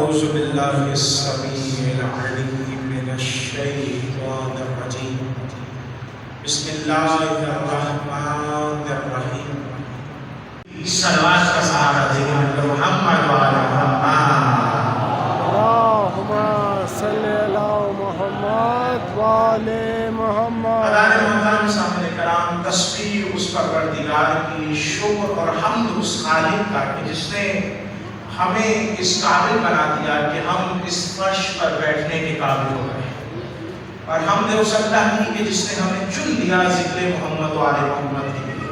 أعوذ بالله السميع العليم من الشيطان الرجيم بسم الله الرحمن الرحيم صلوات کا سہارا دیں محمد وعلی محمد اللہم صلی علی محمد وعلی محمد. ادانے محترم سامنے کرام، تسبیح اس پروردگار کی، شکر اور حمد اس خالق کا کہ جس نے ہمیں اس قابل بنا دیا کہ ہم اس فرش پر بیٹھنے کے قابل ہو گئے، اور حمد اس اللہ کی کہ جس نے ہمیں چن لیا ذکر محمد و آل محمد کے لیے،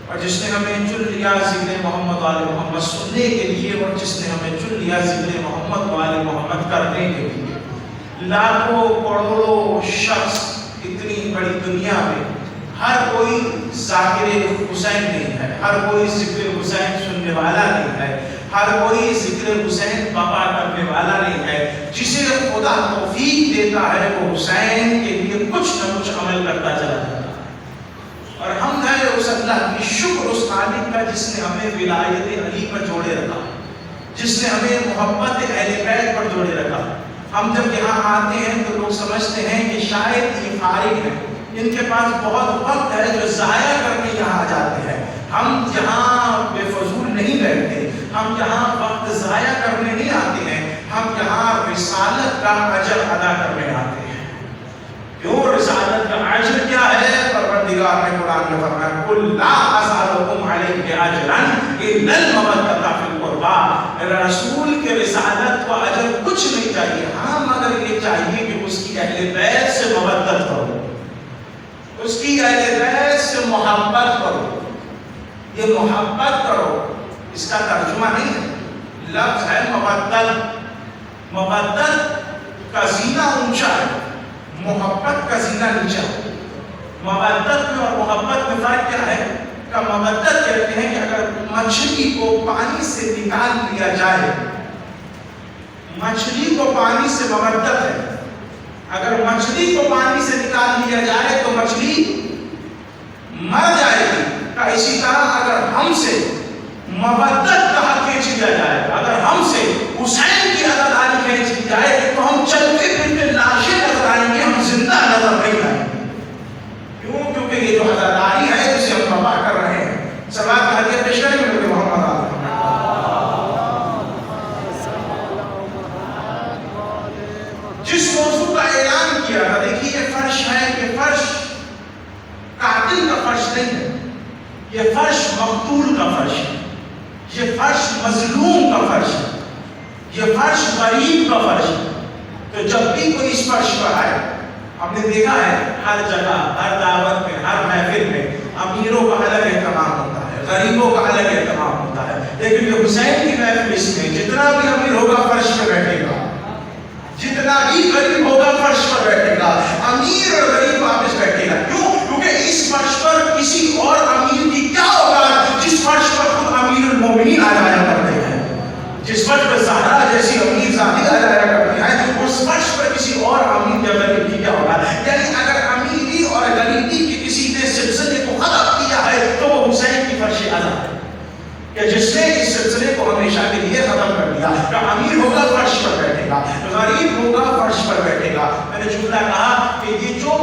اور جس نے ہمیں چن لیا ذکر محمد و آل محمد سننے کے لیے، اور جس نے ہمیں چن لیا ذکر محمد و آل محمد کرنے کے لیے. لاکھوں کروڑوں شخص اتنی بڑی دنیا میں ہر کوئی ذاکر حسین نہیں ہے، ہر کوئی ذکر حسین سننے والا نہیں ہے، ہر کوئی ذکر حسین بابا کرنے والا نہیں ہے. جسے خدا توفیق دیتا ہے وہ حسین کے لیے کچھ نہ کچھ عمل کرتا چلا جاتا ہے. اور حمد ہے اس اللہ کی، شکر اس خالق کا جس نے ہمیں ولایت علی پر جوڑے رکھا، جس نے ہمیں محبت اہل بیت پر جوڑے رکھا. ہم جب یہاں آتے ہیں تو لوگ سمجھتے ہیں کہ شاید یہ فارغ ہیں، ان کے پاس بہت وقت ہے جو ضائع کرنے یہاں آ جاتے ہیں. ہم یہاں بے فضول نہیں بیٹھتے، ہم یہاں وقت ضائع کرنے نہیں آتے ہیں، ہم یہاں رسالت کا اجر ادا کرنے آتے ہیں. کیوں؟ رسالت کا اجر کیا ہے؟ پروردگار نے قرآن میں فرمایا قل لا اسألکم علیہ اجرا الا المودۃ فی القربی. رسول کے رسالت کو اجر کچھ نہیں چاہیے، ہاں مگر یہ چاہیے کہ اس کی اہل بیت سے مودت کرو، اس کی اہل بیت سے محبت کرو. یہ محبت کرو اس کا ترجمہ نہیں ہے، لفظ ہے مودت. مودت کا زینہ اونچا ہے، محبت کا زینہ نیچا ہے. مودت میں اور محبت میں فرق کیا ہے؟ کہ مودت کہتے ہیں کہ اگر مچھلی کو پانی سے نکال لیا جائے، مچھلی کو پانی سے مودت ہے، اگر مچھلی کو پانی سے نکال لیا جائے تو مچھلی مر جائے گی. اسی طرح اگر ہم سے مودت کا حق کھینچ لیا جائے، اگر ہم سے حسین کی عزاداری کھینچ لی جائے تو ہم چلتے پھرتے لاشیں نظر آئیں گے، ہم زندہ نظر نہیں آئیں گے. کیوں؟ کیونکہ یہ جو عزاداری ہے جسے ہم بابا کر رہے ہیں، صلوات کا ہدیہ پیش کریں گے محمد آل جس موضوع کا اعلان کیا تھا. دیکھیے یہ فرش ہے، یہ فرش قاتل کا فرش نہیں ہے، یہ فرش مقتول کا فرش ہے، یہ فرش مظلوم کا فرش ہے، یہ فرش غریب کا فرش ہے. تو جب بھی کوئی اس فرش پر آئے، ہم نے دیکھا ہے ہر جگہ، ہر دعوت میں، ہر محفل میں امیروں کا الگ اہتمام ہوتا ہے، غریبوں کا الگ اہتمام ہوتا ہے. لیکن یہ حسین کی محفل اس میں جتنا بھی امیر ہوگا فرش پہ بیٹھے گا، جتنا بھی غریب ہوگا فرش پر بیٹھے گا، امیر اور غریب واپس بیٹھے گا. کیوں؟ کیونکہ اس فرش پر کسی اور امیر کی کیا ہوگا جس فرش پر خود امیر المومنین آ جایا کرتے ہیں، جس فرش پر زہرا جیسی امیر ذاتی آ جایا کرتی ہیں، اس فرش پر کسی اور امیر یا غریب کی کیا ہوگا. یعنی اگر امیری اور غریبی کے کسی نے سلسلے کو ختم کیا ہے تو وہ حسین کی فرش اعلیٰ ہے کہ جس نے اس سلسلے کو ہمیشہ کے لیے ختم کر دیا. کہ امیر ہوگا فرش پر بیٹھے گا، غریب ہوگا فرش پر بیٹھے گا. میں نے جملہ کہا کہ یہ جو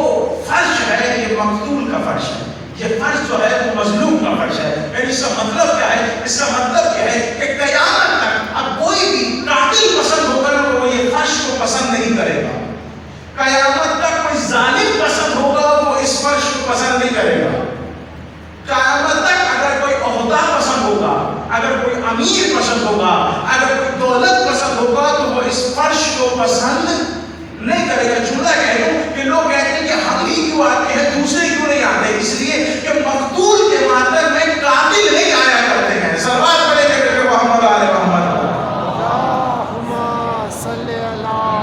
فرش ہے یہ مقتول کا فرش ہے، یہ فرش جو ہے وہ مظلوم کا فرش ہے. اس کا مطلب کیا ہے؟ اس کا مطلب یہ ہے کہ قیامت تک اب کوئی بھی قاتل پسند ہوگا نا وہ یہ فرش کو پسند نہیں کرے گا. قیامت تک کوئی ظالم پسند ہوگا وہ اس فرش کو پسند نہیں کرے گا. قیامت تک اگر کوئی عہدہ پسند ہوگا، اگر کوئی امیر پسند ہوگا، اگر کوئی دولت پسند ہوگا تو وہ اس فرش کو پسند نہیں کرے گا. جملہ کہہ لوں کہ لوگ کہتے ہیں کہ ہم ہی کیوں آتے ہیں دوسرے کیوں نہیں آتے؟ اس لیے کہ مقتول کے ماتم میں قاتل نہیں آیا کرتے ہیں. صلوات پڑھیں کہ محمد آل محمد.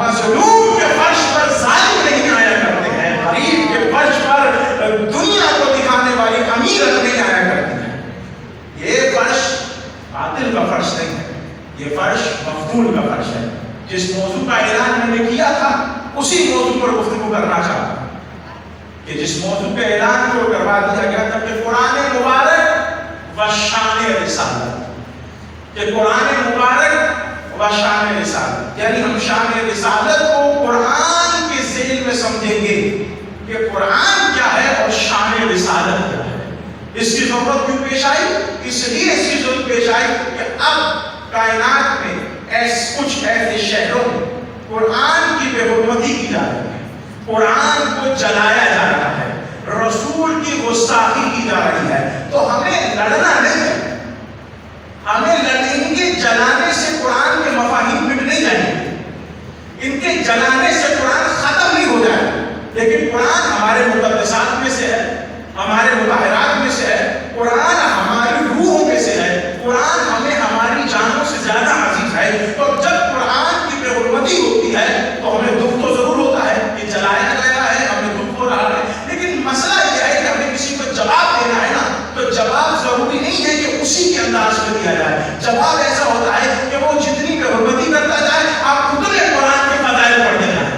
مظلوم کے فرش پر ظالم نہیں آیا کرتے ہیں، غریب کے فرش پر دنیا کو دکھانے والی امیرت نہیں آیا کرتی ہے. یہ فرش قاتل کا فرش نہیں ہے، یہ فرش مقتول کا فرش ہے. جس موضوع کا اعلان میں نے کیا تھا اسی موضوع پر گفتگو کرنا چاہتا ہوں کہ جس موضوع کے اعلان کو کروا دیا گیا تھا کہ قرآن مبارک و شان رسالت، کہ قرآن مبارک و شان رسالت، یعنی ہم شان رسالت کو قرآن کے ذیل میں سمجھیں گے کہ قرآن کیا ہے اور شان رسالت کیا ہے۔ اس کی ضرورت کیوں پیش آئی؟ اس لیے اس کی ضرورت پیش آئی کہ اب کائنات میں کچھ ایسے شہروں میں قرآن کی بے حرمتی کی جا رہی ہے، قرآن کو جلایا جا رہا ہے، رسول کی گستاخی کی جا رہی ہے، تو ہمیں لڑنا نہیں ہے، ہمیں ان کے جلانے سے قرآن کے مفاہیم مٹ نہیں جائیں گے، ان کے جلانے سے قرآن ختم نہیں ہو جائے گا، لیکن قرآن ہمارے مقدسات میں سے ہے، ہمارے مطہرات میں سے ہے، قرآن ہماری روحوں میں سے ہے، قرآن ہمیں ہماری جانوں سے زیادہ عزیز ہے۔ تو جب قرآن کی بے حرمتی ہوتی ہے تو ہمیں دکھ تو ضرور ہوتا ہے کہ جلایا گیا ہے، ہمیں دکھ ہو رہا ہے، لیکن مسئلہ یہ ہے کہ ہمیں کسی کو جواب دینا ہے نا، تو جواب ضروری نہیں ہے کہ اسی کے انداز میں دیا جائے، جواب ایسا ہوتا ہے کہ وہ جتنی بے حرمتی کرتا جائے آپ اتنے قرآن کے فضائل پڑھتے جائیں،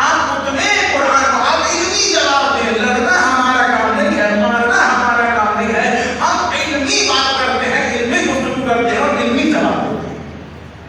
آپ اتنے قرآن کو آپ علمی جواب دیں۔ لڑنا ہمارا کام نہیں ہے، مارنا ہمارا کام نہیں ہے، ہم علمی بات کرتے ہیں، علمی گفتگو کرتے ہیں اور علمی جواب دیتے ہیں۔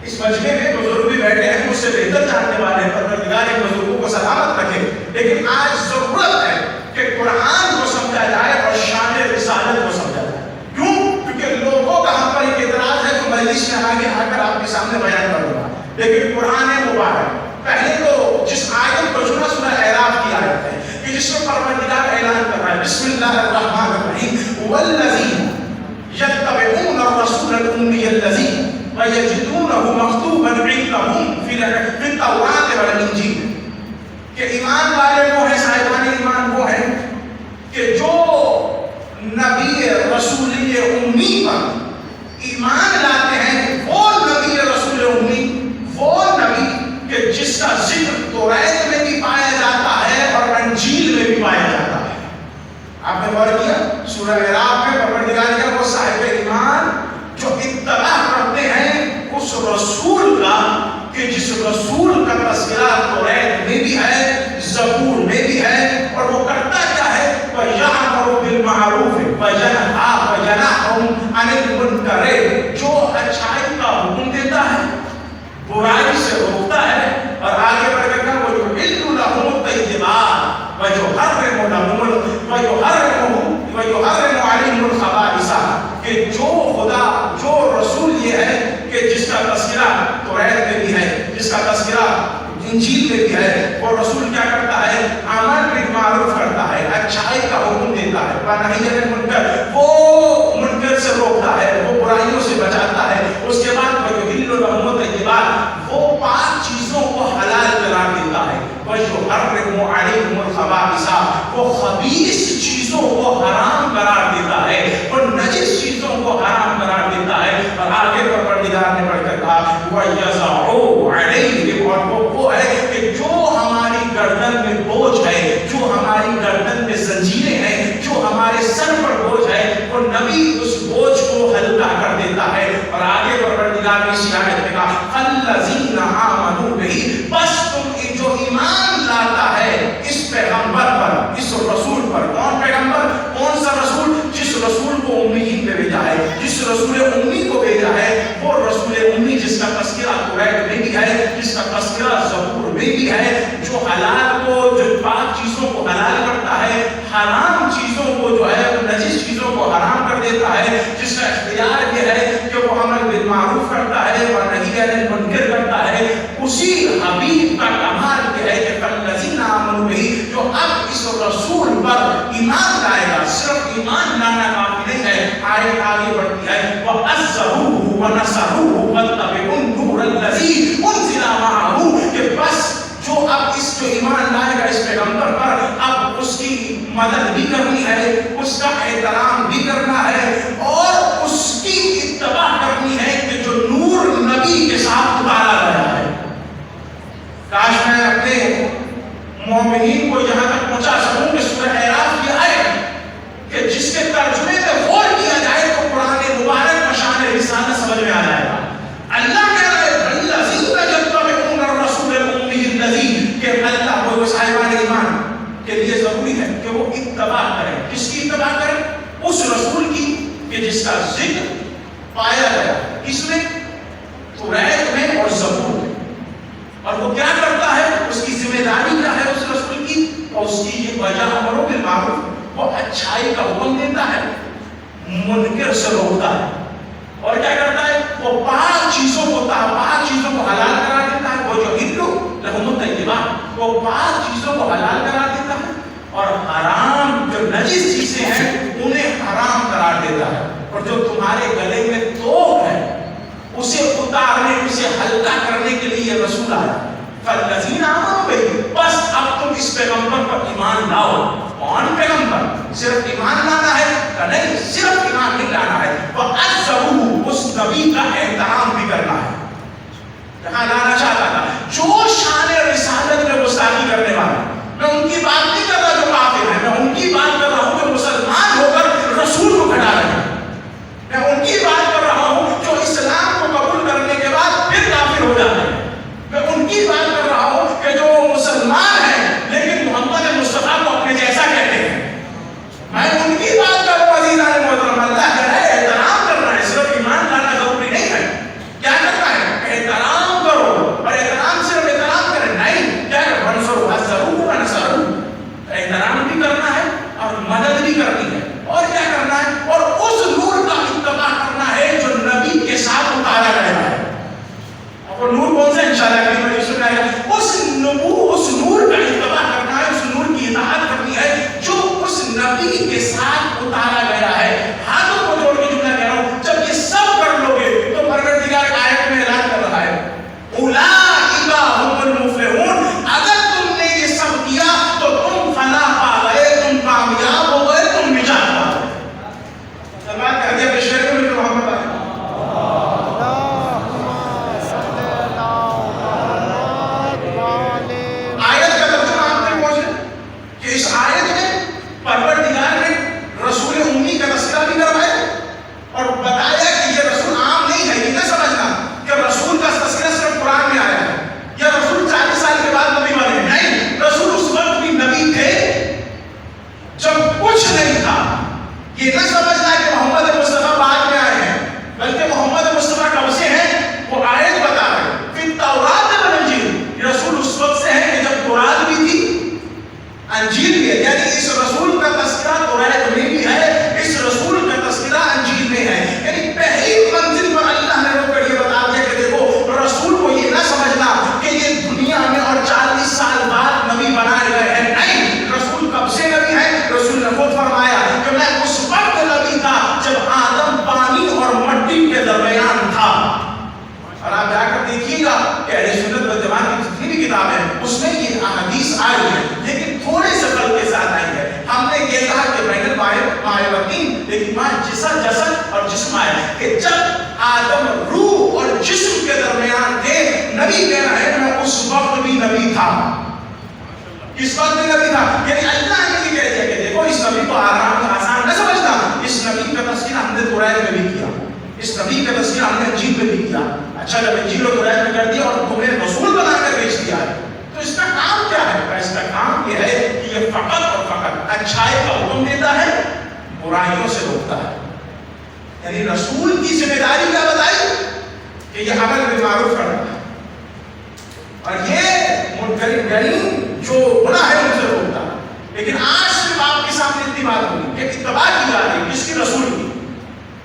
اس مجمع میں بزرگ بھی بیٹھے ہیں، مجھ سے بہتر جاننے والے ہیں، پروردگار ان بزرگوں کو سلامت رکھے، لیکن آج ضرورت ہے کہ قرآن کو سمجھا جائے اور شان رسالت کو سمجھا جائے۔ کیوں؟ کیونکہ لوگوں کا ہم پر ایک اعتراض ہے، تو مجلس میں آگے آ کر آپ کے سامنے بیان کروں گا، لیکن قرآن مبارک پہلے تو جس آیت کو چنا سورہ اعراف کی آیت ہے کہ جس میں پروردگار اعلان کر رہا ہے، بسم اللہ الرحمن الرحیم، والذین یتبعون الرسول الأمی الذی وَيَجِدُونَهُ مَكْتُوبًا عِندَهُمْ فِي التَّوْرَاةِ وَالْإِنْجِيلِ، کہ ایمان والے وہ ہیں، صاحبان ایمان وہ ہیں کہ جو نبی رسول امی پر ایمان لاتے ہیں، وہ نبی رسول امی، وہ نبی کہ جس کا ذکر توریت میں بھی پایا جاتا ہے اور انجیل میں بھی پایا جاتا ہے۔ آپ نے غور کیا سورہ اعراف میں پروردگار کا وہ صاحب ایمان جو اتباع کرتے ہیں اس رسول کا، کہ جس رسول کا تذکرہ توریت میں بھی ہے، زبور میں بھی ہے، اور وہ کرتا کیا ہے؟ وَيَأْمُرُ بِالْمَعْرُوفِ وَيَنْهَى عَنِ الْمُنكَرِ، جو اچھائی کا حکم دیتا ہے، برائی سے روکتا ہے، اور آگے بڑھ کر وَيُحِلُّ لَهُمُ الطَّيِّبَاتِ وَيُحَرِّمُ عَلَيْهِمُ الْخَبَائِثَ، کہ جو خدا، جو رسول یہ ہے کہ جس کا تذکرہ توریت میں بھی ہے، جس کا تذکرہ انجیل میں بھی ہے، وہ رسول کیا کرتا ہے؟ امر بالمعروف کرتا ہے، اچھائی کا حکم دیتا ہے، ونہی عن المنکر، وہ منکر سے روکتا ہے، وہ برائیوں سے بچاتا ہے، اس کے بعد وَيُحِلُّ لَهُمُ الطَّيِّبَاتِ، وہ پاک چیزوں کو حلال قرار دیتا ہے، وَيُحَرِّمُ عَلَيْهِمُ الْخَبَائِثَ، وہ خبیث چیزوں کو حرام قرار دیتا ہے، وہ نجس چیزوں کو حرام قرار دیتا ہے، اور آگے پروردگار نے بڑھ کر کہا وَيَضَعُ عَلَيْهِمْ، اور وہ ہے کہ جو ہماری گردن میں بوجھ ہے، جو ہماری گردن میں زنجیریں ہیں، جو ہمارے سر پر بوجھ ہے، وہ نبی اس بوجھ کو ہلکا کر دیتا ہے، اور آگے پروردگار نے اسی آیت میں کہا فَالَّذِينَ آمَنُوا بِهِ، بس تم جو ایمان لاتا ہے اس پیغمبر پر، اس رسول پر۔ کون پیغمبر؟ کون سا رسول؟ جس رسول کو امیین میں بھیجا ہے، جس رسول امی کو بھیجا ہے، وہ رسول امی جس کا تذکرہ توریت میں بھی ہے، جس کا تذکرہ زبور میں بھی ہے، جو حلال کو، جو پاک چیزوں کو حلال کرتا ہے، حرام چیزوں کو جو ہے نجس چیزوں کو حرام کر دیتا ہے، جس کا اختیار یہ ہے کہ وہ امر بالمعروف کرتا ہے اور نہی عن المنکر کرتا ہے، اسی حبیب کا کمال یہ ہے کہ فَالَّذِينَ آمَنُوا بِهِ، جو اب اس رسول پر ایمان لائے گا، صرف ایمان لانا کافی نہیں ہے، آیت آگے بڑھتی ہے وَعَزَّرُوهُ وَنَصَرُوهُ وَاتَّبِعُوا النُّورَ الَّذِي أُنزِلَ مَعَهُ، کہ بس جو اب اس جو ایمان لائے گا اس پیغمبر پر، اب اس کی مدد بھی کرنی ہے، اس کا احترام بھی کرنا ہے، اور اس کی اتباع کرنی ہے کہ جو نور نبی کے ساتھ اتارا گیا ہے۔ کاش میں اپنے مومنین کو یہاں تک پہنچا سکوں کہ سورہ اعراف کی آیت کہ جس کے ترجمے میں غور کیا جائے تو قرآن مبارک و شان رسالت سمجھ میں آ جائے گا۔ اللہ کہہ رہا ہے الذین یتبعون الرسول الامی الذی، کہ اللہ وہ صاحبان ایمان کے لیے ضروری ہے کہ وہ اتباع کریں۔ کس کی اتباع کریں؟ اس رسول کی اچھائی کا حکم دیتا ہے، منکر سے روکتا ہے، اور کیا کرتا ہے؟ وہ پاک چیزوں کو حلال کرا دیتا ہے۔ وہ جو ہندو لہم الطیبات، وہ پاک چیزوں کو حلال کرا دیتا ہے، اور حرام جو نجس چیزیں ہیں انہیں حرام قرار دیتا ہے۔ اور جو تمہارے گلے میں توق ہے اسے اتارنے، اسے ہلکا کرنے کے لیے یہ رسول آیا۔ فالذین آمنوا بہ، بس اب تم اس پیغمبر پر ایمان لاؤ۔ کون پیغمبر؟ صرف ایمان لانا ہے کہ نہیں؟ صرف ایمان نہیں لانا ہے، وَعَزَّرُوهُ، اس نبی کا احترام بھی کرنا ہے۔ کہاں لانا چاہتا تھا؟ جو شان رسالت میں گستاخی کرنے والے، میں ان کی بات نہیں کر رہا جو کافر ہیں، میں ان کی بات کر رہا ہوں جو مسلمان ہو کر رسول کو گھٹا رہے ہیں، میں ان کی بات کر رہا ہوں جو اسلام کو قبول کرنے کے بعد پھر کافر ہو جاتے ہیں، میں ان کی بات کر رہا ہوں کہ جو مسلمان ہیں لیکن محمد مصطفیٰ کو اپنے جیسا کہتے ہیں، میں ان کی بات کر رہا ہوں۔ عزیزان محترم، اللہ کہہ رہا ہے احترام کرنا ہے، صرف ایمان لانا ضروری نہیں ہے۔ کیا کرنا ہے؟ احترام کرو، اور احترام صرف احترام کرے نہیں، کیا ہے؟ وَانْصُرُوا وَعَزَّرُوهُ وَنَصَرُوهُ، احترام بھی کرنا ہے اور مدد بھی کرنی ہے، اور کیا کرنا ہے؟ اور اس نور کا اتباع کرنا ہے جو نبی کے ساتھ اتارا گیا ہے۔ اور نور کون سا؟ انشاءاللہ اگلی مجلس میں آئے گا۔ اس نور کا اتباع کرنا ہے، اس نور کی اطاعت کرنی ہے جو اس نبی کے ساتھ اتارا گیا ہے۔ ہاتھوں کو جوڑ کے جملہ کہہ رہا ہوں، جب یہ سب کر لو گے تو پروردگار آیت میں اعلان کر رہا ہے اولئک ھم المفلحون، اگر تم نے یہ سب کیا تو تم فلاح پا گئے، تم کامیاب ہو گئے، تم نجات پا گئے۔ سلمان کہہ دیا بشیر میں جو محمد آئے اس آیت میں پروردگار نے رسول امی کا تذکرہ بھی کروایا اور بتایا کہ یہ رسول عام نہیں ہے۔ یہ نہ سمجھنا کہ رسول کا تذکرہ صرف قرآن میں آیا ہے یا رسول 40 سال کے بعد نبی بنے، نہیں، رسول اس وقت بھی نبی تھے جب کچھ نہیں تھا۔ یہ نہ سمجھنا کہ محمد مصطفیٰ بعد میں آئے ہیں، بلکہ محمد مصطفیٰ کب سے ہیں وہ آیت بتا رہے ہیں۔ پھر توراۃ والانجیل، یہ رسول اس وقت سے ہے کہ جب تورات بھی تھی، انجیل بھی ہے، یعنی اس رسول کا تذکرہ تورات میں بھی ہے، اس رسول کا تذکرہ انجیل میں ہے۔ یعنی پہلی منزل پر اللہ نے روک کر یہ بتا دیا کہ دیکھو رسول کو یہ نہ سمجھنا کہ یہ دنیا میں اور 40 سال بعد نبی بنائے گئے ہیں، نہیں، رسول کب سے نبی ہے؟ رسول نے خود فرمایا کہ میں اس وقت نبی تھا جب آدم پانی اور مٹی کے درمیان تھا۔ اور آپ جا کر دیکھیے گا کہ اہل سنت والجماعت کی جتنی بھی کتاب ہے اس میں یہ احادیث آئی ہے، لیکن تھوڑے سے فرق کے ساتھ آئی ہے۔ ہم نے یہ کہا کہ بین المائے والدین، لیکن ماں جسد اور جسم آئے کہ جب آدم روح اور جسم کے درمیان تھے، نبی کہہ رہا ہے میں اس وقت بھی نبی تھا۔ کس وقت بھی نبی تھا؟ یعنی اللہ نے یہ کہہ دیا کہ دیکھو اس نبی کو آسان نہ سمجھنا، اس نبی کا تذکرہ ہم نے تورات میں بھی کیا، اس نبی کا تذکرہ ہم نے انجیل میں بھی کیا۔ اچھا جب انجیل اور تورات میں کر دیا اور تمہیں رسول بنا کر بھیج دیا ہے تو اس کا کام کیا ہے؟ اس کا کام یہ ہے کہ یہ فقط اور فقط اچھائی کا حکم دیتا ہے، برائیوں سے روکتا ہے۔ یعنی رسول کی ذمہ داری کیا بتائی کہ یہ امر بالمعروف کرنا ہے اور یہ منکرین جو گناہ ہے ان سے روکتا ہے۔ لیکن آج صرف آپ کے سامنے اتنی بات ہوگی کہ اتباع کی جا رہی ہے کس کی؟ رسول کی۔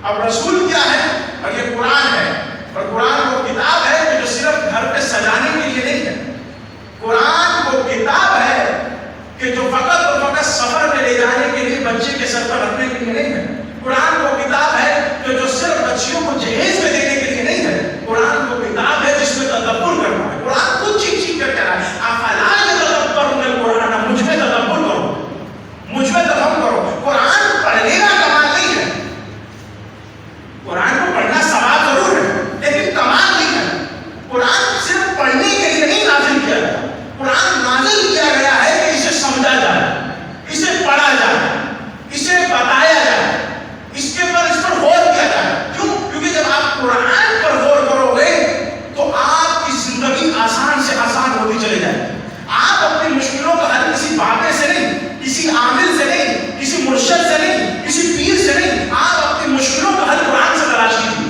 اب رسول کیا ہے؟ اور یہ قرآن ہے، اور قرآن وہ کتاب ہے کہ جو صرف گھر پہ سجانے کے لیے نہیں ہے، قرآن وہ کتاب ہے کہ جو فقط اور فقط سفر میں لے جانے کے لیے، بچے کے سر پر رکھنے کے لیے نہیں ہے۔ قرآن وہ کتاب ہے کہ جو صرف بچیوں کو جہیز میں دینے کے لیے نہیں ہے۔ قرآن وہ کتاب ہے جس میں تدبر کرنا ہے۔ قرآن خود چیخ چیخ کر کہہ رہا ہے افلا یتدبرون القرآن، مجھ میں تدبر کرو، مجھ میں تفہم کرو۔ قرآن پڑھنے کا کمال نہیں ہے، قرآن کو پڑھنا ثواب ضرور ہے لیکن کمال نہیں ہے۔ قرآن صرف پڑھنے کے لیے نہیں نازل کیا گیا، قرآن نازل کیا گیا ہے کہ اسے سمجھا جائے، اسے پڑھا جائے، اسے بتایا جائے، اس پر غور کیا جائے۔ کیوں؟ کیونکہ جب آپ قرآن پر غور کرو گے تو آپ کی زندگی آسان سے آسان ہوتی چلی جائے۔ آپ اپنی مشکلوں کا حل کسی بابے سے نہیں، کسی عامل سے نہیں، کسی مرشد سے نہیں، کسی پیر سے نہیں، آپ اپنی مشکلوں کا حل قرآن سے تلاش کیجیے۔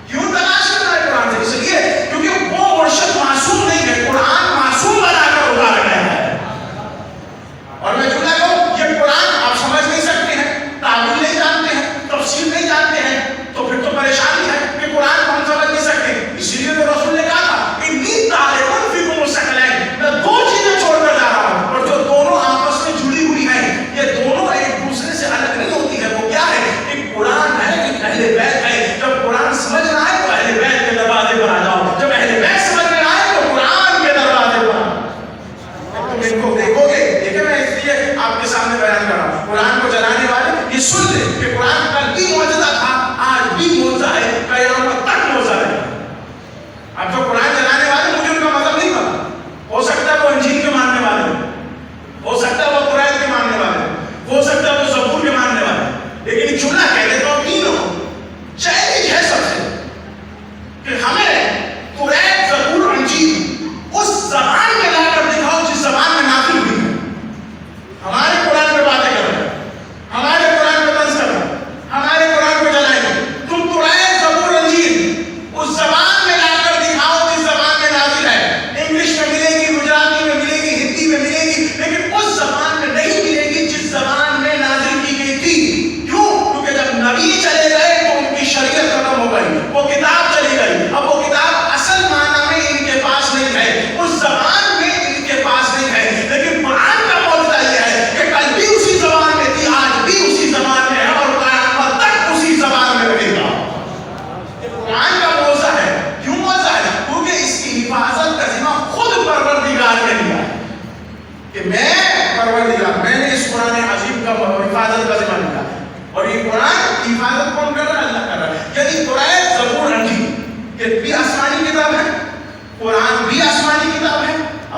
کیوں تلاش کرنا ہے قرآن سے؟ اس لیے کیونکہ وہ مرشد معصوم نہیں ہے، قرآن معصوم بنا کر اتارا گیا ہے۔ اور میں جملہ کہوں یہ قرآن آپ سمجھ نہیں سکتے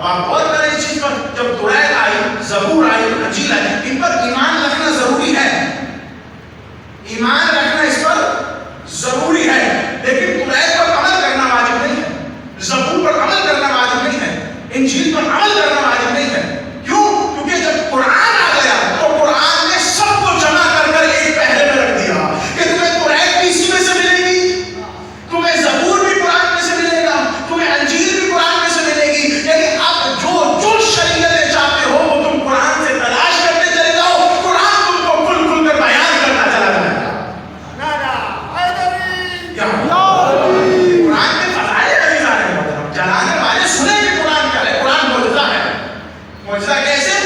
اب آپ غور کریں اس چیز پر، جب توریت آئی، زبور آئی، انجیل آئی، ان پر ایمان رکھنا ضروری ہے، ایمان رکھنا اس پر ضروری ہے، لیکن توریت پر عمل کرنا واجب نہیں ہے، زبور پر عمل کرنا واجب نہیں ہے، انجیل پر عمل کرنا واجب نہیں ہے۔ کیوں؟ کیونکہ جب قرآن آ گیا تو قرآن نے سب کو جمع کر کر ایک پہرے میں رکھ دیا کہ تمہیں توریت بھی اسی میں سے ملے گی، تمہیں زبور بھی قرآن میں سے ملے گا، تمہیں انجیل بھی قرآن میں سے ملے گی، یعنی اب جو شریعتیں چاہتے ہو وہ تم قرآن سے تلاش کرتے چلے جاؤ، قرآن تم کو کھل کھل کر بیان کرتا چلا جائے گا۔ قرآن کے فضائل عزیز آ رہے ہیں، جلانے والے سنیں کہ قرآن کیا ہے، قرآن معجزہ ہے۔ معجزہ کیسے؟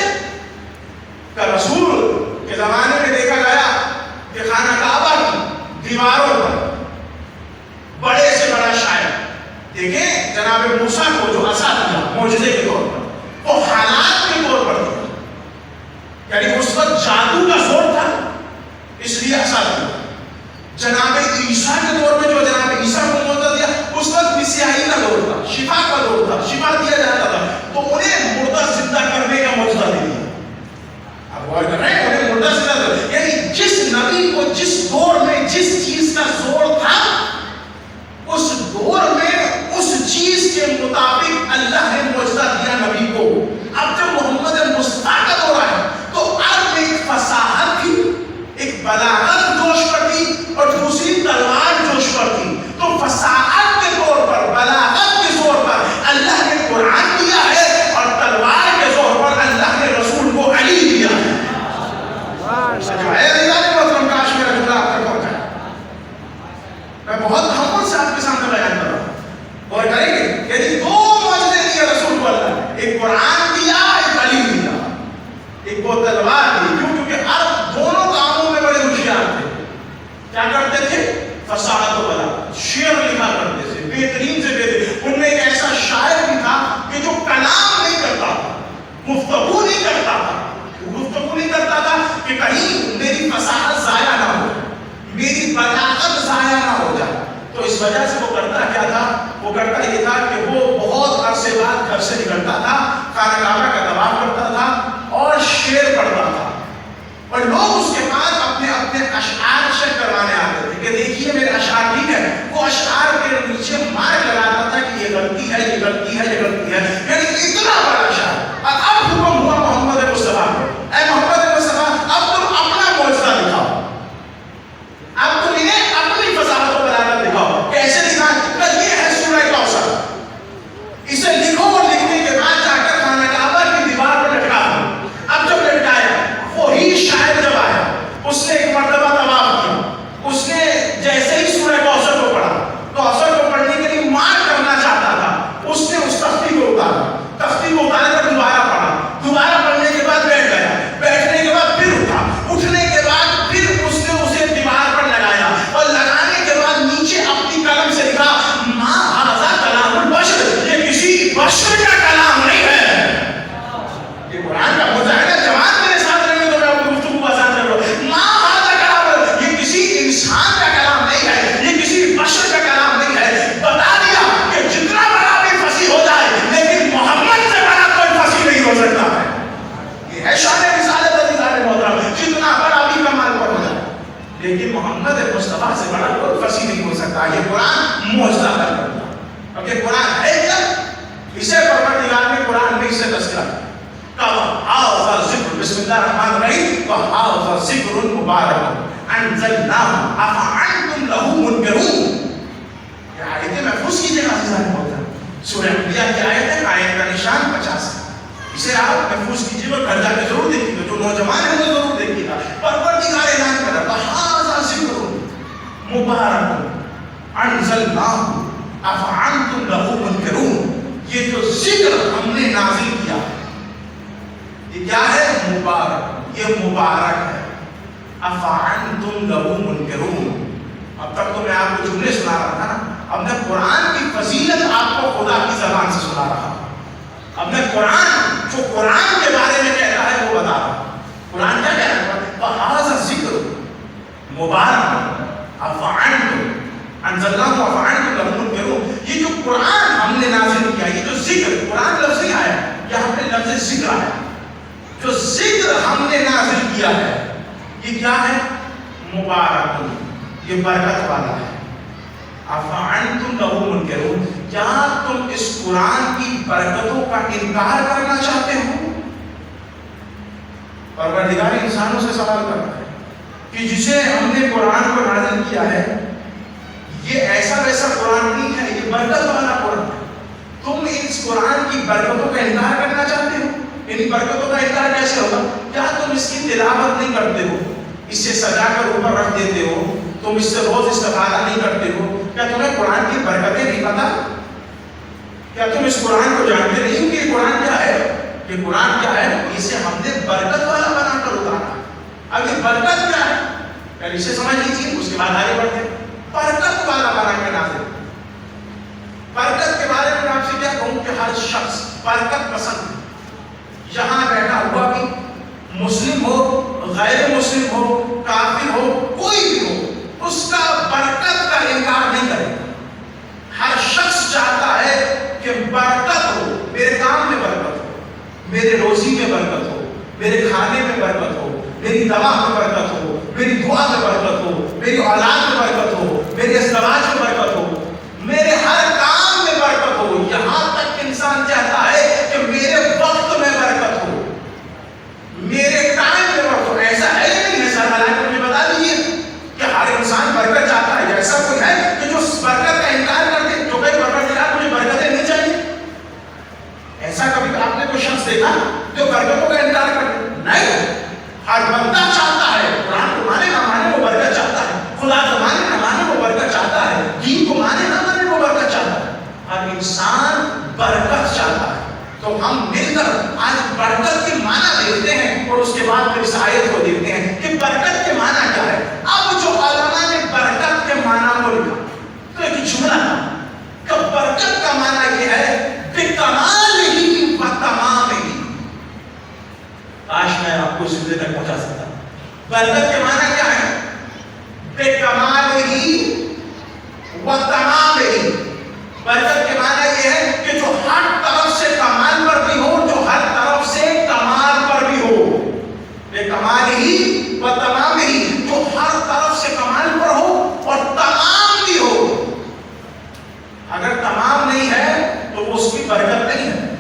کہ رسول کے زمانے میں دیکھا گیا کہ خانہ کعبہ کی دیواروں پر بڑے سے بڑا شاعر، دیکھیں جناب موسیٰ کو جو عصا دیا معجزے کے طور پر، وہ حالات کے طور پر دیا، یعنی اس وقت جادو کا زور تھا اس لیے عصا دیا۔ جناب عیسیٰ کے دور میں جو جناب عیسیٰ کو معجزہ دیا، اس وقت مسیحائی کا دور تھا، شفا کا دور تھا، شفا دیا جاتا تھا، تو انہیں مردہ زندہ کرنے کا معجزہ دے دیا۔ اب غور کر رہے ہیں، انہیں مردہ زندہ کر، یعنی جس نبی کو جس دور میں جس چیز کا زور تھا، اس دور میں اس چیز کے مطابق اللہ نے معجزہ دیا نبی کو۔ اب جب محمد مصطفیٰ کا دور آیا تو اب ایک فصاحت تھی، ایک بلاغت جوش پر تھی، اور دوسری تلوار جوش پر تھی۔ تو فصاحت کے طور پر، بلاغت کے زور پر اللہ نے قرآن دیا ہے، اور تلوار کے زور پر اللہ نے رسول کو علی دیا ہے۔ کاش میرا جملہ آپ تک پہنچا، میں بہت ہمت سے آپ کے سامنے بیان کر رہا ہوں، اور کریں گے یعنی دو معجزے دیے رسول کو اللہ نے، ایک قرآن دیا، ایک علی دیا، ایک وہ تلوار دی۔ کیوں؟ کیونکہ عرب دونوں کاموں میں بڑے ہوشیار تھے۔ کیا کرتے تھے؟ فصاحت و بلاغت، شعر لکھا کرتے تھے بہترین سے بہترین۔ ان میں ایک ایسا شاعر بھی تھا کہ جو کلام نہیں کرتا تھا، گفتگو نہیں کرتا تھا، گفتگو نہیں کرتا تھا کہ کہیں میری فصاحت ضائع نہ ہو، میری بلاغت ضائع نہ ہو جائے۔ تو اس وجہ سے وہ کرتا کیا تھا؟ وہ کرتا یہ تھا کہ وہ بہت عرصے بعد گھر سے نکلتا تھا، خانہ کعبہ کا طواف کرتا تھا اور شعر پڑھتا تھا، اور لوگ اس کے بعد اپنے اپنے اشعار چیک کروانے آتے تھے کہ دیکھیے میرے اشعار ٹھیک ہے۔ وہ اشعار کے نیچے مارک لگاتا تھا کہ یہ غلطی ہے، یہ غلطی ہے، یہ غلطی ہے، یعنی اتنا بڑا شعر۔ اور اب حکم ہوا محمد مصطفیٰ کو، اے محمد مصطفیٰ اب تم اپنا معجزہ دکھاؤ، اب تم انہیں اپنی فصاحت و بلاغت دکھاؤ۔ کیسے دکھائیں؟ کہ یہ ہے سورہ کوثر، اسے لکھو اور لکھنے کے بعد جا کر خانہ کعبہ کی دیوار پر لٹکا دو۔ اب جب لٹکایا، وہی شاعر جب آیا، اس نے ایک مرتبہ طواف کیا، اس نے جیسے ہی سورہ کوثر کو پڑھا، کوثر کو پڑھنے کے لیے مارک کرنا چاہتا تھا، اس نے اس تختی کو اتارا، تختی کو اتار کر دوبارہ پڑھا، دوبارہ پڑھنے کے بعد بیٹھ گیا، بیٹھنے کے بعد پھر اٹھا، اٹھنے کے بعد پھر اس نے اسے دیوار پر لگایا، اور لگانے کے بعد نیچے اپنی قلم سے لکھا ما ھذا کلام البشر، یہ کسی بشر کا کلام نہیں ہے۔ یہ قرآن کا معجزہ ہے نا، جوان میرے ساتھ رہنے تو میں آپ کو گفتگو آسان کر رہا ہوں۔ ما ھذا کلام، یہ کسی انسان کا کلام نہیں ہے، یہ کسی بشر کا کلام نہیں ہے۔ بتا دیا کہ جتنا بڑا بھی فصیح ہو جائے لیکن محمد سے بڑا کوئی فصیح نہیں ہو سکتا ہے۔ یہ ہے شان رسالت عزیزان محترم، جتنا بڑا بھی کمال پر ہو جائے لیکن محمد مصطفیٰ سے بڑا کوئی فصیح نہیں ہو سکتا۔ یہ قرآن معجزہ کر رہا ہے۔ اب یہ قرآن ہے کیا؟ اسے پروردگار نے قرآن میں اسے تذکرہ ھذا ذکر، بسم اللہ الرحمن الرحیم، وھذا ذکر مبارک انزلناہ افانتم لہ منکرون۔ یہ آیتیں محفوظ کیجیے گا عزیزان محترم، سورہ انبیاء کی آیت ہے، آیت کا نشان 50 ہے۔ اسے آپ محفوظ کیجیے گا، گھر جا کے ضرور دیکھیے گا، جو نوجوان ہیں وہ ضرور دیکھیے گا۔ پروردگار اعلان کر رہا ہے ھذا ذکر مبارک انزلناہ افانتم لہ منکرون، یہ جو ذکر ہم نے نازل کیا یہ کیا ہے؟ مبارک، یہ مبارک ہے۔ افانتم لہ منکرون، اب تک تو میں آپ کو جملے سنا رہا تھا نا، اب میں قرآن کی فضیلت آپ کو خدا کی زبان سے سنا رہا ہوں۔ اب میں قرآن جو قرآن کے بارے میں کہتا ہے وہ بتا رہا ہوں۔ قرآن کیا کہہ رہا ہے؟ وھذا ذکر مبارک افانتم انزلناہ افانتم لہ منکرون، یہ جو قرآن ہم نے نازل کیا، یہ جو ذکر، قرآن لفظ نہیں آیا، کیا ہے؟ مبارکن، یہ برکت والا ہے. افانتم لہو منکرون، کیا تم اس قرآن کی برکتوں کا انکار کرنا چاہتے ہو؟ پروردگار انسانوں سے سوال کر رہا ہے کہ جسے ہم نے قرآن کو نازل کیا ہے، یہ ایسا ویسا قرآن نہیں ہے، یہ برکت والا قرآن ہے. تم اس قرآن کی برکتوں کا انکار کرنا چاہتے ہو؟ ان برکتوں کا انکار کیسے ہوگا؟ کیا تم اس کی تلاوت نہیں کرتے ہو؟ اس سے سجا کر اوپر رکھ دیتے ہو؟ تم اس سے روز استفادہ نہیں کرتے ہو؟ کیا تمہیں قرآن کی برکتیں نہیں پتا؟ کیا تم اس قرآن کو جانتے نہیں ہو کہ یہ قرآن کیا ہے؟ یہ قرآن کیا ہے؟ اسے ہم نے برکت والا بنا کر اتارا. اب یہ برکت کیا ہے؟ پہلے اسے سمجھ لیجیے، اس کے بعد آگے بڑھتے ہیں. برکت والا بنا کے نازل. برکت کے بارے میں آپ سے کیا کہوں کہ ہر شخص برکت پسند ہے. یہاں بیٹھا ہوا بھی، مسلم ہو، غیر مسلم ہو، کافر ہو، کوئی بھی ہو، اس کا برکت کا انکار نہیں کرے. ہر شخص چاہتا ہے کہ برکت ہو، میرے کام میں برکت ہو، میرے روزی میں برکت ہو، میرے کھانے میں برکت ہو، میری دوا میں برکت ہو، میری دعا میں برکت ہو، میری اولاد میں برکت ہو، میرے ازدواج میں برکت ہو، میرے ہر کام میں برکت ہو. یہاں تک انسان چاہتا ہے کہ میرے وقت میں برکت ہو، میرے ٹائم میں برکت ہو. ایسا ہے یا نہیں ہے سر؟ حالانکہ مجھے بتا دیجیے کہ ہر انسان برکت چاہتا ہے. ایسا کوئی ہے کہ جو برکت کا انکار کر دے، جو کئی پروردگار مجھے برکتیں نہیں چاہیے؟ ایسا کبھی آپ نے کوئی شخص دیکھا جو برکتوں کا انکار کر دے؟ نہیں. ہر بندہ چاہتا ہے، قرآن کو مانے نہ مانے وہ برکت چاہتا ہے، خدا کو مانے نہ مانے وہ برکت چاہتا ہے، دین کو مانے نہ مانے وہ برکت چاہتا ہے. ہر انسان برکت چاہتا ہے. تو ہم مل کر آج برکت کے معنی دیکھتے ہیں اور اس کے بعد پھر اس آیت کو دیکھتے ہیں کہ برکت کے معنی کیا ہے. اب جو علماء نے برکت کے معنی کو لکھا تو ایک جملہ تھا کہ برکت کا معنی یہ ہے کہ کمال ہی و تمام ہی. آج میں آپ کو اس جملے تک پہنچا سکتا ہوں. برکت کے معنی کیا ہے؟ بے کمال ہی و تمام ہی. برکت کے معنی یہ ہے کہ جو ہر طرف سے کمال پر بھی ہو، جو ہر طرف سے کمال پر بھی ہو. بے کمال ہی و تمام ہی، جو ہر طرف سے کمال پر ہو اور تمام بھی ہو. اگر تمام نہیں ہے تو وہ اس کی برکت نہیں ہے.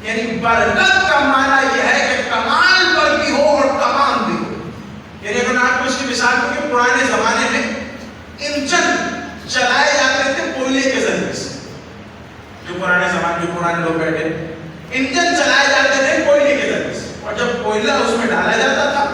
یعنی برکت کا معنی یہ ہے کہ کمال پر بھی ہو اور تمام بھی ہو. یعنی اگر میں آپ کو اس کی مثال دوں کہ پرانے زمانے میں انجن چلائے جاتے تھے کوئلے کے ذریعے سے. جو پرانے لوگ بیٹھے انجن چلائے جاتے تھے کوئلے کے ذریعے سے، اور جب کوئلہ اس میں ڈالا جاتا تھا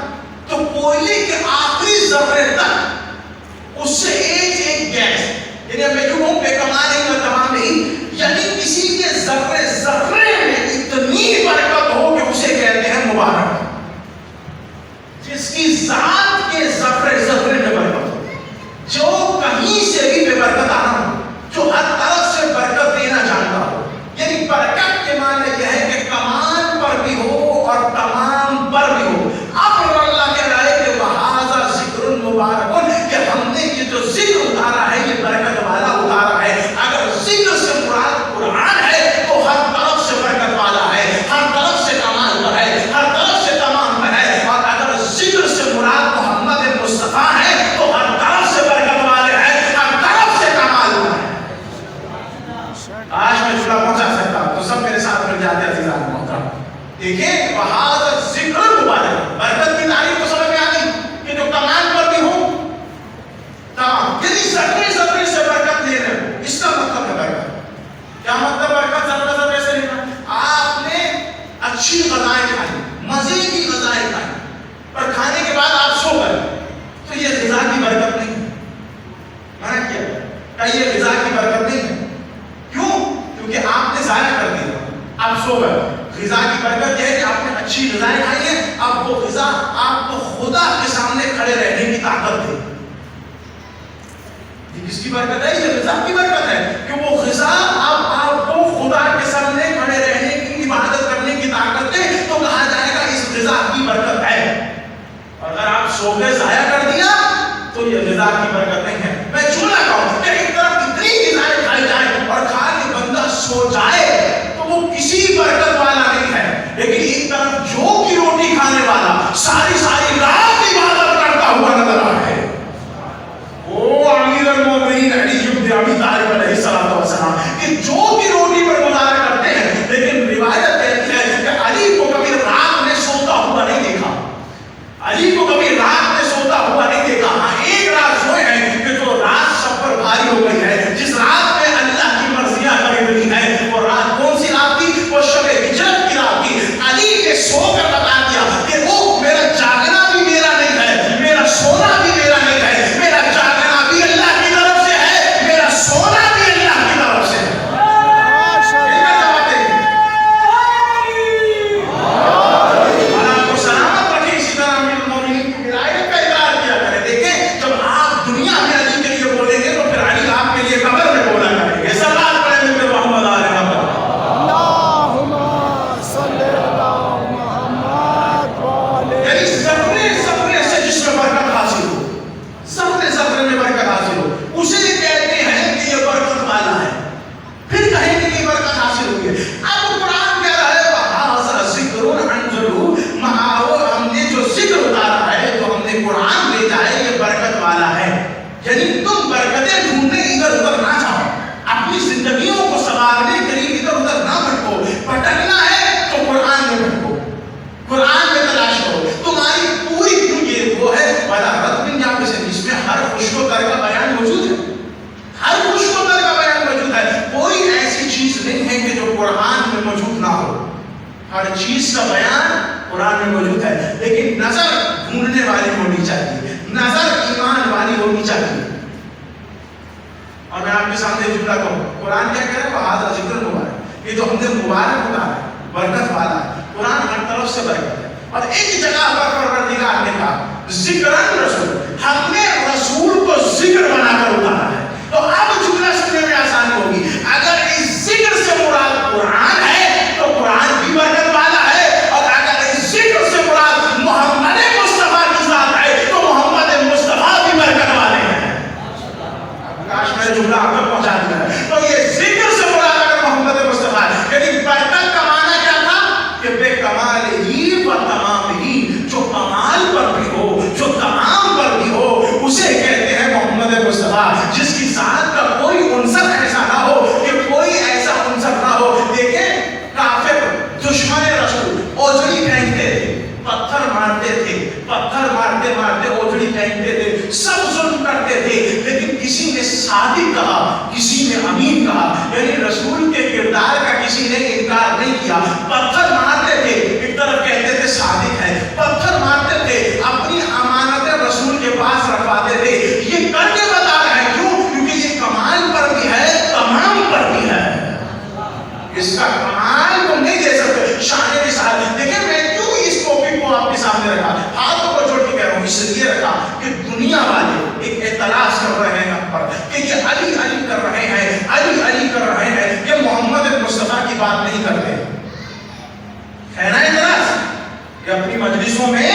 تو کوئلے کے آخری ذرے تک اس سے ایک گیس، یعنی میں جو ہوں بے کمال ہی و تمام ہی، یعنی کسی کے ذرے میں اتنی برکت ہو کہ اسے کہتے ہیں مبارک. جس کی ذات کے ذرے میں برکت ہو، جو کہیں سے بھی بے برکت آنا ہو، جو ہر طرف سے برکت دینا جانتا ہو. یعنی برکت کے معنی یہ ہے کہ کمال پر بھی ہو اور تمام پر بھی ہو. اب اللہ کہہ رہا ہے کہ وَهَذَا ذِكْرٌ مُبَارَكٌ، کہ ہم نے یہ جو ذکر اتارا ہے یہ برکت والا اتارا ہے. اگر ذکر سے مراد قرآن ہے تو ہر طرف سے برکت والا ہے، ہر طرف سے کمال پر ہے، ہر طرف سے تمام پر ہے. اور اگر ذکر سے مراد محمد مصطفیٰ ہے تو ہر طرف سے برکت والے ہیں، ہر طرف سے کمال پر ہے. آج میں جملہ پہنچا سکتا ہوں تو سب میرے ساتھ مل جاتے ہیں عزیزان محترم. دیکھیں وَهَذَا ذِكْرٌ مُبَارَكٌ، برکت کی تعریف کو سمجھ میں آ گئی کہ جو کمال پر بھی ہو تمام، یعنی ذرے سے برکت لے رہے ہو. اس کا مطلب ہے برکت. کیا مطلب برکت ذرے سے لینا؟ آپ نے اچھی غذائیں کھائی، مزے کی غذائیں کھائی، پر کھانے کے بعد آپ سو گئے تو یہ غذا کی برکت نہیں ہے. منع کیا کہ یہ غذا کی برکت نہیں ہے. کیوں؟ کیونکہ آپ نے ضائع کر دیا، آپ سو گئے. غذا کی برکت یہ ہے کہ آپ نے اچھی غذائیں کھائی ہیں، اب وہ غذا آپ کو خدا کے سامنے کھڑے رہنے کی طاقت دے. یہ کس کی برکت ہے؟ یہ غذا کی برکت ہے کہ وہ غذا آپ کو خدا کے سامنے کھڑے رہنے کی، عبادت کرنے کی طاقت دے. تو کہا جائے گا اس غذا کی برکت ہے. اگر آپ سو کے ضائع کر دیا تو یہ غذا کی برکت نہیں ہے. میں جملہ کہوں کہ ایک طرف اتنی غذائیں کھائی جائیں اور کھا کے بندہ سو جائے تو وہ کسی برکت والا نہیں ہے. لیکن ایک طرف جو کی روٹی کھانے والا ساری رات عبادت ہوا نظر آ رہا ہے. وہ امیر المومنین علی بن ابی طالب علیہ السلام کہ جو بھی روٹی پر گزارا کرتے ہیں، لیکن روایت کہتی ہے کہ علی کو کبھی رات میں سوتا ہوا نہیں دیکھا. علی کو کبھی رات میں سوتا ہوا نہیں دیکھا. ہاں ایک رات سوئے ہیں کہ جو رات سب پر بھاری ہو گئی ہے، جس رات میں اللہ کی مرضیاں خرید رہی ہیں. وہ رات کون سی رات تھی؟ وہ شب ہجرت کی رات تھی. علی نے سو کر بتا دیا کہ وہ میرا جاگنا بھی میرا نہیں ہے، میرا سونا بھی میرا نہیں ہے. میرا جاگنا بھی اللہ کی طرف سے ہے، میرا سونا بھی اللہ کی طرف سے ہے. ہر چیز کا بیان قرآن میں موجود ہے، لیکن نظر ڈھونڈنے والی ہونی چاہیے، نظر ایمان والی ہونی چاہیے. اور میں آپ کے سامنے جملہ کہوں، قرآن کیا کہہ رہا ہے؟ وہذا ذکر مبارک، یہ جو ہم نے مبارک اتارا ہے، برکت والا ہے. قرآن ہر طرف سے برکت ہے. اور ایک جگہ پر پروردگار نے کہا ذکرن رسول، ہم نے رسول کو ذکر بنا کر اتارا ہے. تو اب جملہ سننے میں آسانی ہوگی. اگر اس ذکر سے مراد قرآن ہے تو قرآن بھی برکت والا ہے، اور اگر اس ذکر سے مراد محمد مصطفیٰ کی ذات ہے تو محمد مصطفیٰ بھی برکت والے ہیں. کاش میں جملہ آپ تک پہنچا دیا ہے. تو یہ ذکر سے مراد اگر محمد مصطفیٰ ہے، یعنی برکت کا معنی کیا تھا کہ بے کمال ہی و تمام ہی، جو کمال پر بھی ہو، جو تمام پر بھی ہو، اسے کہتے ہیں محمد مصطفیٰ. جس کی ذات کا کوئی عنصر ایسا نہ ہو کہ کوئی ایسا عنصر نہ ہو. دیکھیں کافر دشمن رسول اوجڑی پھینکتے تھے، پتھر مارتے تھے، پتھر مارتے مارتے اوجڑی پھینکتے تھے، سب ظلم کرتے تھے، لیکن کسی نے صادق کہا، کسی نے امین کہا. یعنی رسول کے کردار کا کسی نے انکار نہیں کیا. پتھر مارتے تھے، ایک طرف کہتے تھے صادق ہے، پتھر مارتے تھے، اپنی امانتیں رسول کے پاس رکھواتے تھے. یہ کر کے بتا رہے ہیں کیوں؟ کیونکہ یہ کمال پر بھی ہے، تمام پر بھی ہے. اس کا کمال تم نہیں دے سکتے. شان رسالہ دیکھیں میں کیوں اس ٹاپک کو آپ کے سامنے رکھا، ہاتھوں کو جوڑ کے کہہ رہا ہوں، اس لیے رکھا کہ دنیا والے ایک اعتراض کر رہے ہیں ہم پر کہ یہ علی علی کر رہے ہیں، علی علی کر رہے ہیں، یہ محمد مصطفیٰ کی بات نہیں کرتے. ہے نا اعتراض؟ یہ اپنی مجلسوں میں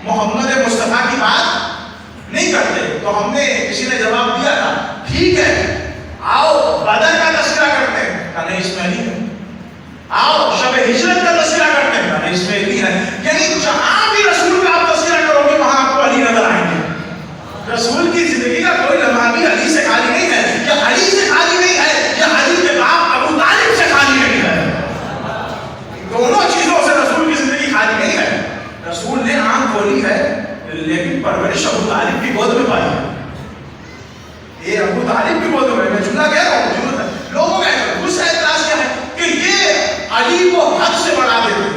محمد مصطفیٰ کی بات نہیں کرتے. تو ہم نے کسی نے جواب دیا تھا ٹھیک ہے آؤ بدر کا تذکرہ کرتے ہیں، کہا نہیں اس میں نہیں ہے. آؤ شب ہجرت کا تذکرہ کرتے ہیں، کہا نہیں اس میں نہیں ہے. یعنی جہاں بھی رسول کا آپ تذکرہ کرو گے وہاں آپ کو علی نظر آئیں گے. رسول کی زندگی کا کوئی لمحہ بھی علی سے خالی نہیں ہے، یا علی سے خالی نہیں ہے، یا علی کے باپ ابو طالب سے خالی نہیں ہے. دونوں چیزوں سے رسول کی زندگی خالی نہیں ہے. رسول نے آنکھ کھولی ہے لیکن پرورش ابو طالب کی گود میں پائی ہے. یہ ابو طالب کی گود میں، میں جملہ کہہ رہا ہوں، لوگوں کا دوسرا اعتراض کیا ہے کہ یہ علی کو حد سے بڑھا دیتے.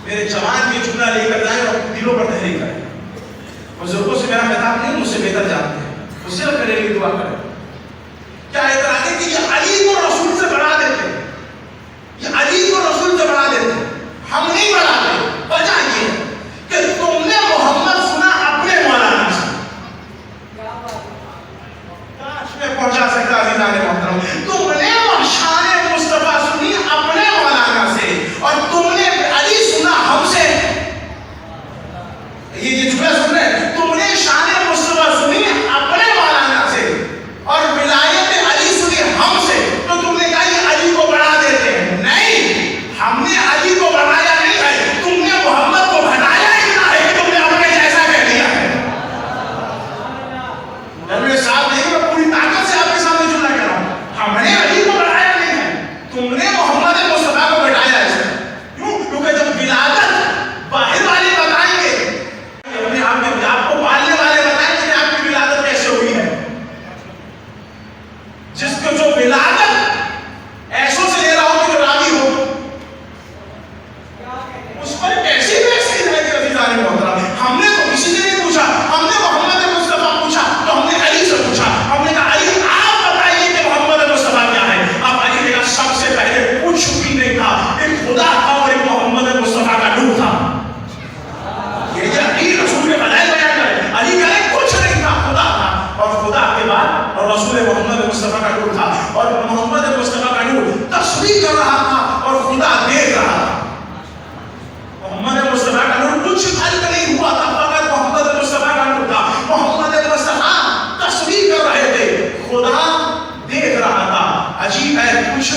میرے جوان یہ جملہ لے کر جائیں اور دلوں پر تحریک کریں. بزرگوں سے میرا خطاب نہیں، مجھ سے بہتر جانتے ہیں، اس سے میرے لیے دعا کریں. کیا اعتراض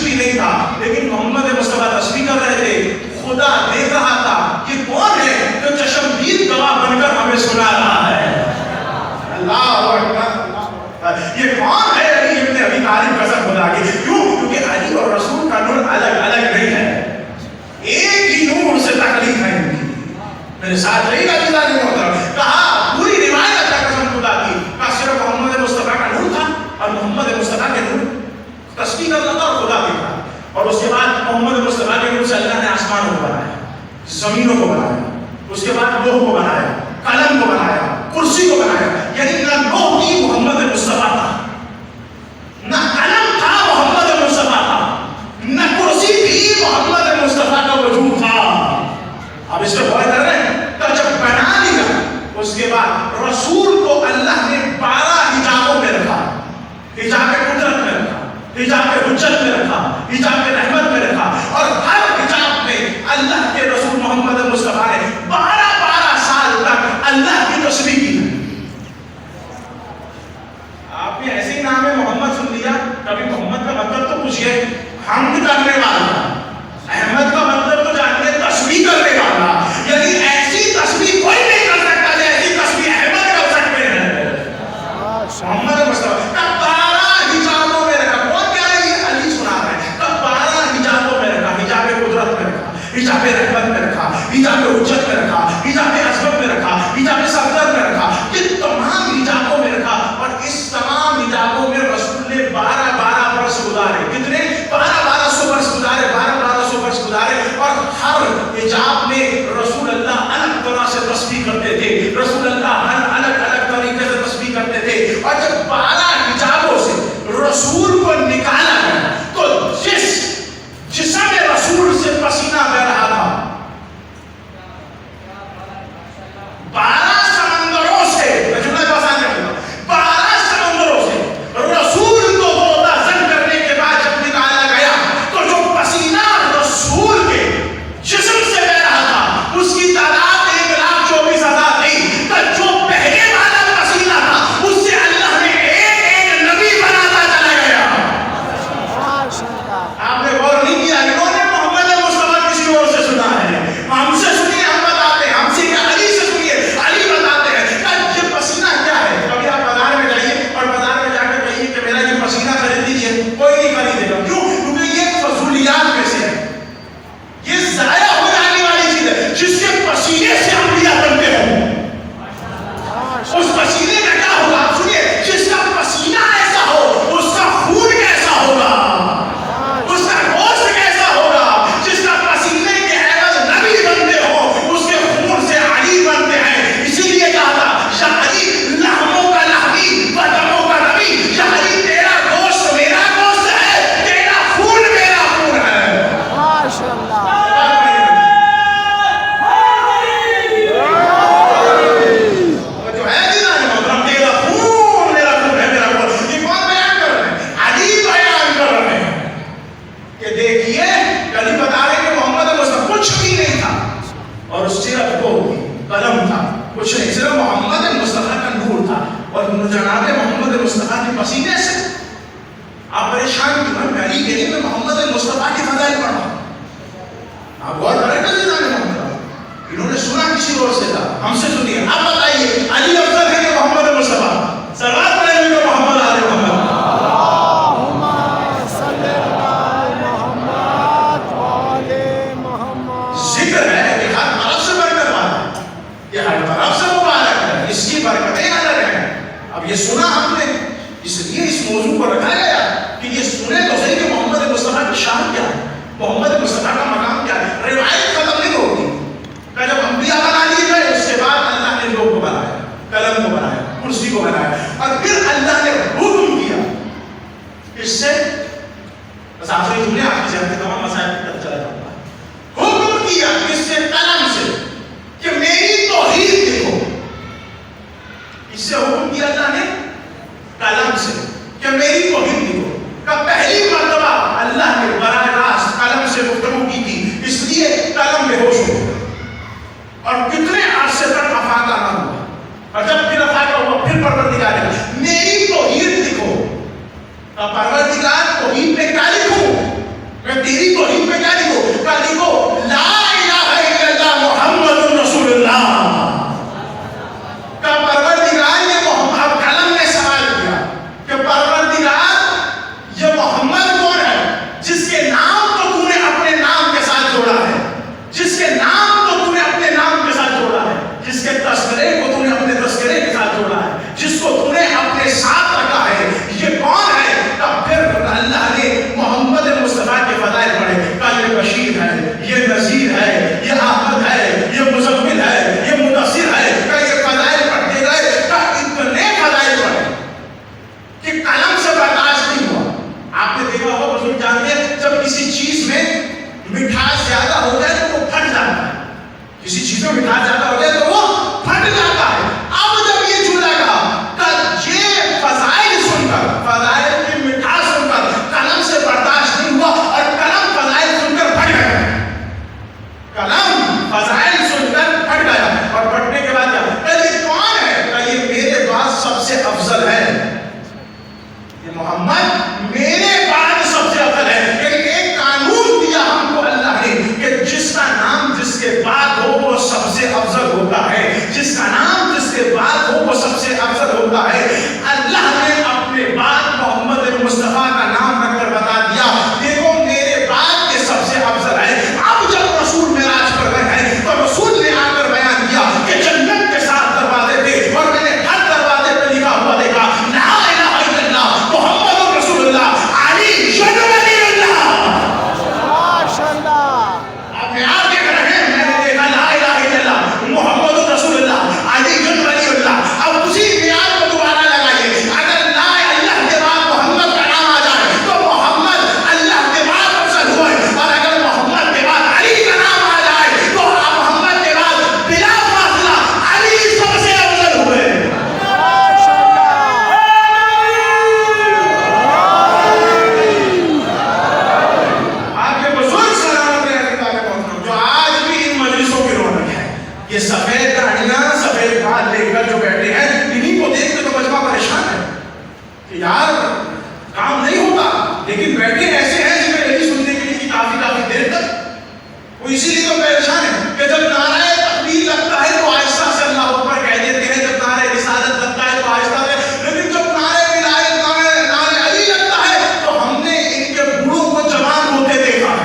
بھی نہیں تھا، لیکن محمد مصطفیٰ تسبیح کر رہے تھے. خدا دیکھ رہا تھا کہ کون ہے جو چشمدید گواہ بن کر ہمیں سنا رہا ہے. اللہ اکبر. یہ کون ہے؟ علی ابن ابی طالب. قسم خدا کی. کیوں؟ کیونکہ علی اور رسول کا نور الگ الگ نہیں ہے، ایک ہی نور سے تخلیق ہے ان کی. میرے ساتھ رہی گا جزا نہیں ہوتا. کہا پوری روایت ہے قسم خدا کی، کہا صرف محمد مصطفیٰ کا نور تھا اور محمد مصطفیٰ کے نور تسبیح کرنا تھا اور خدا دیکھا. اور اس کے بعد محمد مصطفیٰ کے نور سے اللہ نے آسمانوں کو بنایا، زمینوں کو بنایا، اس کے بعد لوح کو بنایا، قلم کو بنایا، کرسی کو بنایا. یعنی نہ لوح کی محمد مصطفیٰ تھا، نہ قلم تھا محمد مصطفیٰ تھا، نہ کرسی بھی محمد مصطفیٰ کا وجود تھا. اب اس پہ غور کر رہے ہیں. تو جب بنا لیا اس کے بعد رسول کو اللہ نے 12 حجابوں میں رکھا. حجاب قدرت میں رکھا، حجاب حجت میں رکھا، حجاب رحمت میں رکھا، اور ہر حجاب میں اللہ کے رسول محمد مصطفیٰ نے 12 سال تک اللہ کی تسبیح کی. آپ نے ایسے ہی نام ہے محمد سن لیا، کبھی محمد کا مطلب تو پوچھئے. حمد کرنے والا. احمد کا مطلب تو جانتے تسبیح کرنے والا. یعنی ایسی تسبیح کوئی نہیں کر سکتا جیسی تسبیح احمد کر سکتے ہیں. محمد مصطفیٰ کا 12 حجابوں میں رکھا. کون کیا ہے؟ یہ علی سنا رہے ہیں. کا 12 حجابوں میں رکھا. حجاب قدرت میں رکھا، حجاب رحمت میں رکھا، حجاب حجت میں رکھا، حجاب عظمت میں رکھا، حجاب صفدر میں رکھا. یہ تمام حجابوں میں رکھا. اور اس تمام حجابوں میں رسول نے 12 برس گزارے. کتنے؟ 1200 برس گزارے. 1200 برس گزارے. اور ہر حجاب میں رسول اللہ الگ طرح سے تسبیح کرتے تھے. رسول اللہ الگ طریقے سے تسبیح کرتے تھے. اور جب 12 حجابوں سے رسول کو نکالا گیا تو جس جسم رسول سے پسینہ بہ رہا تھا، 12 سمندروں سے، جملہ کو آسان کر دوں، 12 سمندروں سے رسول کو غوطہ زن کرنے کے بعد جب نکالا گیا تو جو پسینہ رسول کے جسم سے بہ رہا تھا اس کی تعداد 1,24,000 تھی. تو جو پہلے والا پسینہ تھا اس سے اللہ نے ایک نبی بناتا چلا گیا. آپ نے غور نہیں کیا؟ انہوں نے محمد مصطفیٰ کسی اور سے سنا ہے. ہم سے سنیے، ہم بتاتے ہیں. ہم سے کیا؟ علی سے سنیے، علی بتاتے ہیں. یہ پسینہ کیا ہے؟ کبھی آپ بازار میں جائیے اور بازار میں جا کر کہیے کہ میرا یہ پسینہ خرید لیجیے، کوئی نہیں خریدے گا. کیوں؟ کیونکہ یہ فضولیات میں سے ہے، یہ ضائع ہو جانے والی چیز ہے. جس کے پسینے سے انبیاء بنتے ہوں اس پسینے کا کیا ہوگا؟ آپ سنیے، جس کا پسینہ ایسا ہو اس کا خون کیسا ہوگا، اس کا گوشت کیسا ہوگا. جس کا پسینے کے عوض نبی بنتے ہو اس کے خون سے علی بنتے ہیں. اسی لیے کہا تھا یا علی لحموں کا لحمی و دموں کا نبی. یا علی تیرا گوشت میرا گوشت ہے، تیرا خون میرا خون ہے. ماشاءاللہ. جو ہے جی نا محترم، تیرا خون میرا خون ہے، میرا خون. یہ کون بیان کر رہے ہیں؟ علی بیان کر رہے ہیں کہ دیکھیے، علی بتا رہے ہیں کہ محمد مصطفیٰ کچھ بھی نہیں تھا اور صرف وہ قلم تھا، کچھ نہیں، صرف محمد مصطفیٰ کا نور تھا. اور جناب محمد مصطفیٰ کے پسینے سے آپ پریشان کیوں ہیں؟ علی کے لیے میں محمد مصطفیٰ کی فضائل پڑھ رہا ہوں. آپ غور کریں کہ انہوں نے سنا کسی اور سے تھا. ہم سے سنیے. آپ بتائیے علی افضل ہے کہ محمد مصطفیٰ؟ صلوات پڑھیں گے محمد آل محمد. اللہم صلی علی محمد و آل محمد. ذکر ہے کہ ہر طرف سے برکت والا ہے، یہ ہر طرف سے مبارک ہے، اس کی برکتیں الگ ہیں. اب یہ سنا ہم نے، اس لیے اس موضوع کو رکھا گیا کہ یہ سنے تو صحیح کہ محمد مصطفیٰ کی شان کیا ہے، محمد مصطفیٰ کا مقام کیا ہے. روایت ختم نہیں ہوتی کہ جب انبیاء بنا لیے گئے اس کے بعد اللہ نے لوگ کو بنایا، قلم کو بنایا، کرسی کو بنایا، اور پھر اللہ نے حکم کیا اس سے. بس آخری جملے آپ کی ذہن کے تمام مسائل تک چلا جاؤں گا. حکم کیا اس سے، قلم سے، کہ میری توحید دیکھو. اس سے حکم کیا اللہ نے قلم سے کہ میری توحید دیکھو. کا پہلی مرتبہ اللہ نے براہ راست قلم سے کہ تیری توحید میں کیا لکھو؟ کیا لکھو؟ لا الہ الا اللہ محمد رسول اللہ. کا پروردگار یہ محمد، قلم نے سوال کیا کہ پروردگار یہ محمد کون ہے جس کے نام کو تو نے اپنے نام کے ساتھ جوڑا ہے، جس کے نام کو تو نے اپنے نام کے ساتھ جوڑا ہے، جس کے تذکرے کو تو نے اپنے تذکرے کے ساتھ جوڑا ہے، جس کو تو نے اپنے ساتھ رکھا ہے، یہ کون ہے؟ تب پھر اللہ نے محمد مصطفیٰ کے فضائل پڑھے. کہا یہ بشیر ہے، یہ نذیر ہے، یہ احمد ہے، یہ مزمل ہے، یہ مدثر ہے. کہا یہ فضائل پڑھتے گئے. کہا اتنے فضائل پڑھے کہ قلم سے برداشت نہیں ہوا. آپ نے دیکھا ہوگا، بزرگ جانتے ہیں جب کسی چیز میں مٹھاس زیادہ ہو جائے تو وہ پھٹ جاتا ہے. کسی چیز میں مٹھاس زیادہ ہو جائے تو وہ پھٹ جاتا ہے. اب جب یہ جملہ کہا کہ یہ فضائل سن کر، فضائل کی مٹھاس سن کر قلم سے برداشت نہیں ہوا اور قلم فضائل سن کر پھٹ گیا. قلم فضائل سن کر پھٹ گیا. اور پھٹنے کے بعد کیا؟ یہ کون ہے؟ کہ یہ میرے بعد سب سے افضل ہے. یہ محمد میرے بعد سب سے افضل ہے. لیکن ایک قانون دیا ہم کو اللہ نے کہ جس کا نام جس کے بعد ہو وہ سب سے افضل ہوتا ہے. جس کا نام جس کے بعد ہو وہ سب سے افضل ہوتا ہے. اللہ نے اپنے بعد محمد مصطفیٰ کا نام رکھ کر بتا دیا دیکھو میرے بعد کے سب سے افضل ہے. اب جب رسول معراج پر گئے ہیں تو رسول نے آ کر بیان کیا کہ جنت کے ساتھ دروازے تھے اور میں نے ہر دروازے پہ لکھا ہوا دیکھا لا الہ الا اللہ محمد رسول اللہ علی شن ولی اللہ. ماشاء اللہ. آپ یاد دیکھ رہے ہیں، میں نے دیکھا لا الہ الا اللہ محمد رسول اللہ علی شن ولی اللہ. اب اسی معیار کو دوبارہ لگائیے. اگر لا اللہ کے بعد محمد کا نام آ جائے تو محمد اللہ کے بعد افضل ہوئے، اور اگر محمد کے بعد علی کا نام آ جائے تو محمد کے بعد بلا فاصلہ علی سب سے افضل ہوئے. ماشاء اللہ. آپ کے بزرگ سلامت رہنے والے محترم جو آج بھی ان مجلسوں کی رونق ہے، یہ سفید داڑیاں سفید بال لے کر جو بیٹھے ہیں، انہیں کو دیکھ کے تو مجمع پریشان ہے کہ یار کام نہیں ہوتا، لیکن بیٹھے ایسے ہیں جنہیں یہی سننے کے لیے کافی دیر تک وہ اسی لیے تو پریشان ہے کہ جب نعرہ تکبیر لگتا ہے تو آہستہ سے اللہ اکبر کہہ دیتے ہیں، جب نعرہ رسالت لگتا ہے تو آہستہ سے، لیکن جب نعرہ ولایت نعرہ علی لگتا ہے تو ہم نے ان کے بوڑھوں کو جوان ہوتے دیکھا ہے.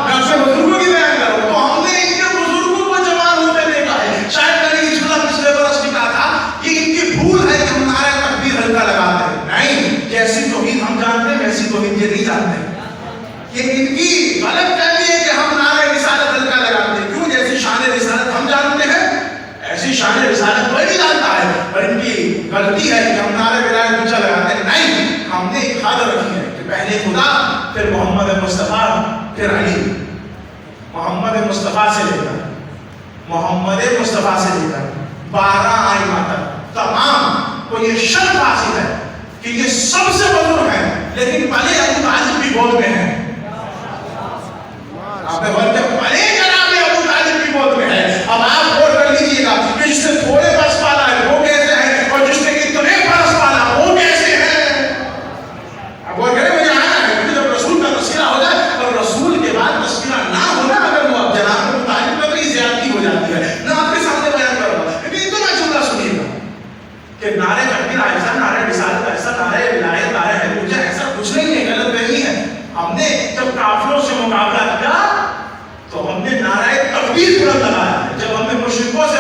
میں اپنے بزرگوں کی بیان کر رہا ہوں، تو ہم نے ان کے بزرگوں کو جوان ہوتے دیکھا ہے. شاید میں نے یہ جملہ پچھلے برس بھی کہا تھا کہ ان کی بھول ہے کہ ہم نعرہ تکبیر ہلکا لگاتے ہیں. نہیں، جیسی توحید ہم جانتے ہیں ویسی توحید یہ نہیں جانتے. یہ ان کی غلط فہمی ہے کہ ہم نعرہ رسالت ہلکا لگاتے ہیں. کیوں؟ جیسی شان رسالت ہم جانتے ہیں ایسی شان رسالت کوئی نہیں جانتا ہے. پر ان کی غلطی ہے کہ ہم نعرہ ولایت اونچا لگاتے ہیں. نہیں، ہم نے ایک حد رکھی ہے کہ پہلے خدا، پھر محمد مصطفیٰ، پھر علی. محمد مصطفیٰ سے لے کر 12 آئمہ تک تمام کو یہ شرط حاصل ہے کہ یہ سب سے بزرگ ہیں، لیکن بھلے ابو طالب بھی گود میں ہیں. آپ نے بولتے بھلے جناب ابو طالب بھی گود میں ہے. اب آپ غور کر لیجیے گا کہ جس نے تھوڑے برس پالا ہے وہ کیسے ہیں، اور جس نے اتنے برس پالا وہ کیسے ہیں. اب غور کریں، مجھے آنا ہے کہ جب رسول کا تذکرہ ہو جائے اور رسول کے بعد تذکرہ نہ ہونا، اگر وہ اب جناب ابو طالب میں تو یہ زیادتی ہو جاتی ہے. میں آپ کے سامنے بیان کر رہا ہوں، لیکن اتنا جملہ سنیے گا کہ نعرہ تکبیر ایسا، نعرہ رسالت ایسا، نعرہ ولایت، نعرہ حیدر ایسا کچھ نہیں ہے، غلط نہیں ہے. ہم نے جب کافروں سے مقابلہ کیا تو ہم نے نعرہ تکبیر بلند لگایا. جب ہم نے مشرکوں سے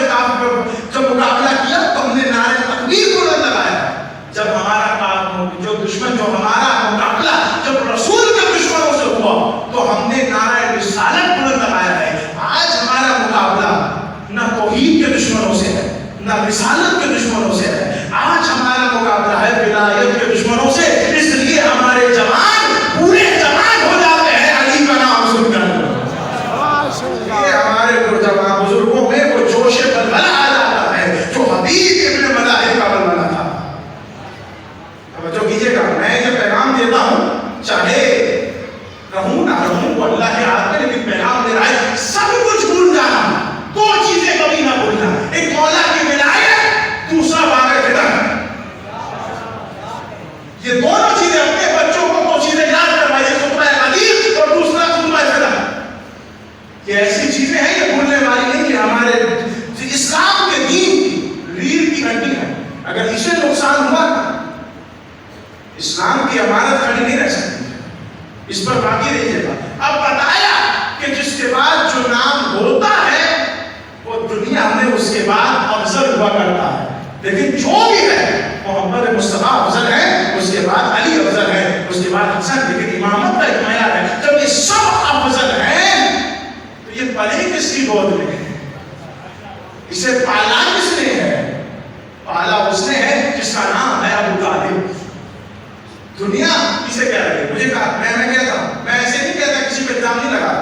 جب مقابلہ کیا تو ہم نے نعرہ تکبیر بلند لگایا. جب ہمارا جو دشمن، جو ہمارا مقابلہ جب رسول کے دشمنوں سے ہوا تو ہم نے نعرہ رسالت بلند لگایا ہے. آج ہمارا مقابلہ نہ توحید کے دشمنوں سے ہے، نہ رسالت کے دشمنوں سے ہے. آج ہمارا مقابلہ ہے ولایت کے دشمنوں سے. اس لیے ہمارے جوان پورے جوان ہو جاتے ہیں علی کا نام سن کر. یہ ہمارے جوان بزرگوں میں وہ جوش بلبلہ آ جاتا ہے جو حبیب ابن ملاحم کا بلبلہ تھا. توجہ کیجیے گا، میں یہ پیغام دیتا ہوں، چاہے رہوں نہ رہوں وہ اللہ کے ہاتھ میں، لیکن پیغام دے رہا ہے سب کچھ بھول جانا، دو چیزیں کبھی نہ بھولنا. ایک مولا کی ولایت، دوسرا باب فتن. یہ دونوں چیزیں اپنے بچوں کو دو چیزیں یاد کروائیے. خطبہ حدیث نہیں دیتا. اب بتایا کہ جس کے بعد جو نام ہوتا ہے وہ دنیا میں اس کے بعد افضل ہوا کرتا ہے. لیکن جو بھی ہے محمد مصطفیٰ افضل ہے, اس کے بعد علی افضل ہے, اس کے بعد حسن. لیکن امامت کا ایک معیار ہے. جب یہ سب افضل ہیں تو یہ پلے کس کی گود میں ہے؟ اسے پالا کس نے ہے؟ پالا اس نے ہے جس کا نام ہے ابو طالب. دنیا اسے کہہ رہی ہے. مجھے کہا میں کہتا ہوں, میں ایسے نہیں کہتا کسی پہ الزام نہیں لگا,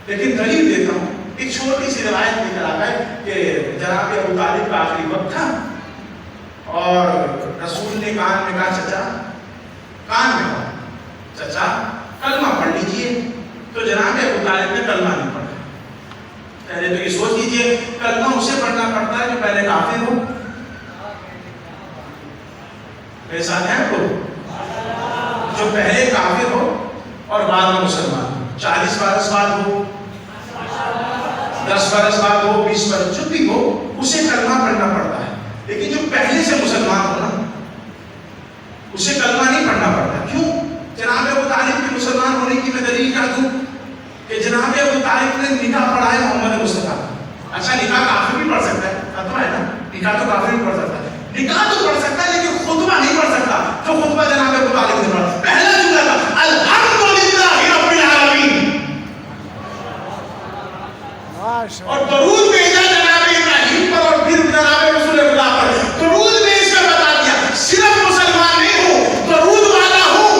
لیکن دلیل دیتا ہوں. ایک چھوٹی سی روایت نکل آتا ہے کہ جناب ابو طالب کا آخری وقت تھا اور رسول نے کان میں کہا, چچا, کان میں کہا, چچا کلمہ پڑھ لیجئے. تو جناب ابو طالب نے کلمہ نہیں پڑھا. پہلے تو یہ سوچ لیجئے کلمہ اسے پڑھنا پڑتا ہے جو پہلے کافر ہو. میرے ساتھ ہیں کو جو پہلے کافر ہو اور بعد میں مسلمان ہو, 40 برس بعد ہو, 10 برس بعد ہو, 20 برس, جو بھی ہو اسے کلمہ پڑھنا پڑتا ہے. لیکن جو پہلے سے مسلمان ہو نا اسے کلمہ نہیں پڑھنا پڑتا. کیوں؟ جناب ابو طالب کے مسلمان ہونے کی میں دلیل کر دوں کہ جناب ابو طالب نے نکاح پڑھا ہے محمد مصطفیٰ. اچھا نکاح کافر بھی پڑھ سکتا ہے, فتویٰ ہے نا, نکاح تو کافر بھی پڑھ سکتا ہے. نکاح تو پڑھ سکتا ہے لیکن خطبہ نہیں پڑھ سکتا. جو خطبہ جناب ابو طالب نے پڑھا, پہلا جملہ تھا الحمدللہ رب العالمین, اور درود بھیجا جناب ابراہیم پر اور پھر جناب رسول اللہ پر. درود بھیج کر بتا دیا صرف مسلمان نہیں ہوں, درود والا ہوں.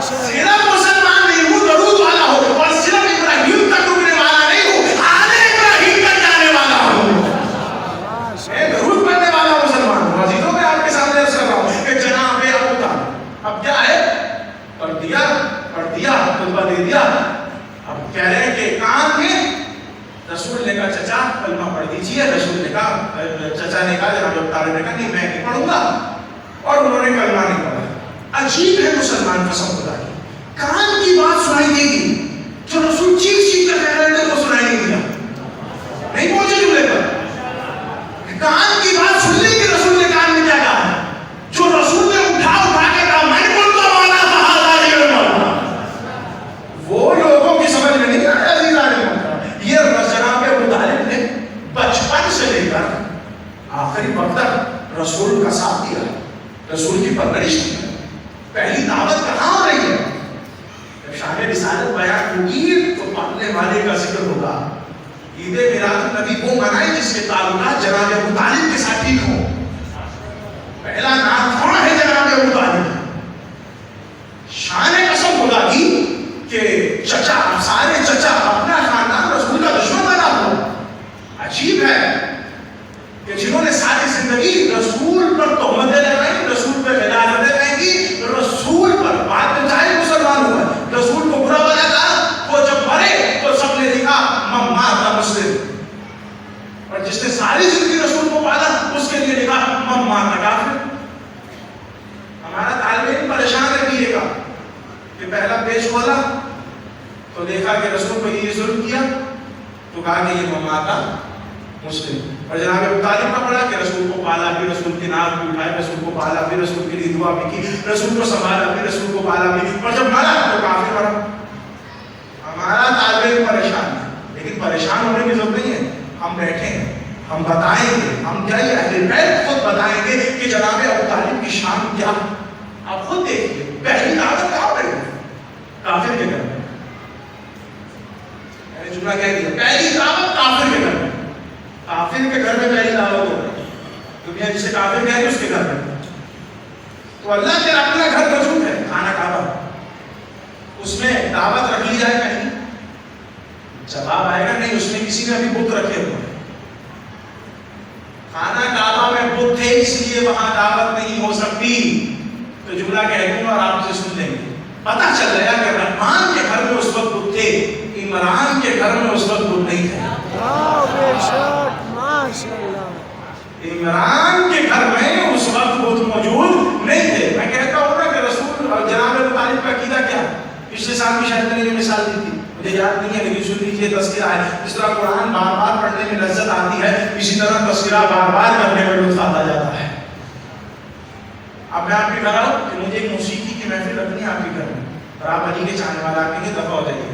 صرف مسلمان نہیں ہوں, درود والا ہوں. اور صرف ابراہیم تک رکنے والا نہیں ہوں, آل ابراہیم تک جانے والا ہوں. میں درود پڑھنے والا مسلمان ہوں. عزیزوں میں آپ کے سامنے عرض کر رہا ہوں کہ جناب ابو طالب اب کیا ہے, پڑھ دیا خطبہ دے دیا. اب کہہ رہے ہیں کہ کام میں رسول نے کہا چچا کلمہ پڑھ دیجیے. رسول نے کہا, چچا نے کہا, جناب ابو طالب نے کہا نہیں میں نہیں پڑھوں گا, اور انہوں نے کلمہ نہیں پڑھا. عجیب ہے مسلمان قسم خدا کی, کان کی بات سنائی دے گی جو رسول چیخ کر کہہ رہے تھے وہ سنائی نہیں دیا, نہیں پہنچے جملے پر. کان کی بات سننے کی رسول نے کان میں کیا کہا, جو رسول نے اٹھا کے کہا میں نے بولتا والا وہ لوگوں کی سمجھ میں نہیں آیا. یہ جناب ابو طالب نے بچپن سے لے کر آخری وقت تک رسول کا ساتھ دیا, رسول کی پرورش کی. پہلی دعوت کہاں ہو رہی ہے؟ جب شان رسالت بیان ہوگی تو پڑھنے والے کا ذکر ہوگا. عید میلاد النبی وہ منائے جس کے تعلقات جناب ابو طالب کے ساتھ ٹھیک ہوں. پہلا نام کون ہے جناب ابو طالب. شان قسم خدا کی کہ چچا, سارے چچا اپنا خاندان رسول کا دشمن بنا ہوا. عجیب ہے کہ جنہوں نے ساری زندگی رسول پر تہمتیں لگائیں, رسول پر غلاظتیں کہیں, رسول پر بات میں چاہے مسلمان ہوا, رسول کو برا بنا کہا, وہ جب مرے تو سب نے لکھا ممات مسلم. اور جس نے ساری زندگی رسول کو پالا اس کے لیے لکھا ممات کافر. ہمارا طالب علم پریشان ہے بھی کا کہ پہلا پیج کھولا تو دیکھا کہ رسول کو یہ ظلم کیا تو کہا کہ یہ مماتا مسلم. اور جناب ابو طالب کا پڑھا کہ رسول کو پالا بھی, رسول کی ناک بھی اٹھائے, رسول کو پالا بھی, رسول کے لیے دعا بھی کی, رسول کو سنبھالا بھی, رسول کو پالا بھی, اور جب مرا تو کافر مرا. ہمارا طالب علم پریشان ہے, لیکن پریشان ہونے کی ضرورت نہیں ہے. ہم بیٹھے ہیں, ہم بتائیں گے, ہم کیا یہ اہل بیت خود بتائیں گے کہ جناب ابو طالب کی شان کیا. آپ خود دیکھیے پہلی دعوت کہاں پہ کافر کے گھر میں. میں نے جملہ کہہ دیا, پہلی دعوت کافر کے گھر میں. کافر کے گھر میں پہلی دعوت ہو رہی ہے. دنیا جسے کافر کہہ رہی ہے اس کے گھر میں. تو اللہ کے اپنا گھر موجود ہے, خانہ کعبہ, اس میں دعوت رکھ لی جائے کہیں, جواب آئے گا نہیں, اس میں کسی نے ابھی بت رکھے ہوئے. خانہ کعبہ میں بت تھے اس لیے وہاں دعوت نہیں ہو سکتی. تو جملہ کہہ دوں اور آپ سے سن لیں گے. پتہ چل گیا کہ رحمان کے گھر میں اس وقت بت تھے, عمران کے گھر میں اس وقت بت نہیں تھے. عمران کے گھر میں اس وقت بت موجود نہیں تھے. میں کہتا ہوں نا کہ رسول اور جناب ابو طالب کا عقیدہ کیا, پچھلے سال بھی شاید میں نے مثال دی تھی, مجھے یاد نہیں ہے لیکن سن لیجیے. تذکرہ ہے, جس طرح قرآن بار بار پڑھنے میں لذت آتی ہے اسی طرح تذکرہ بار بار کرنے میں لطف آتا جاتا ہے. اب میں آپ کے گھر آؤں کہ مجھے ایک موسیقی کی محفل رکھنی ہے آپ کے گھر میں, اور آپ علی کے چاہنے والا آپ کہیں دفع ہو جائیے،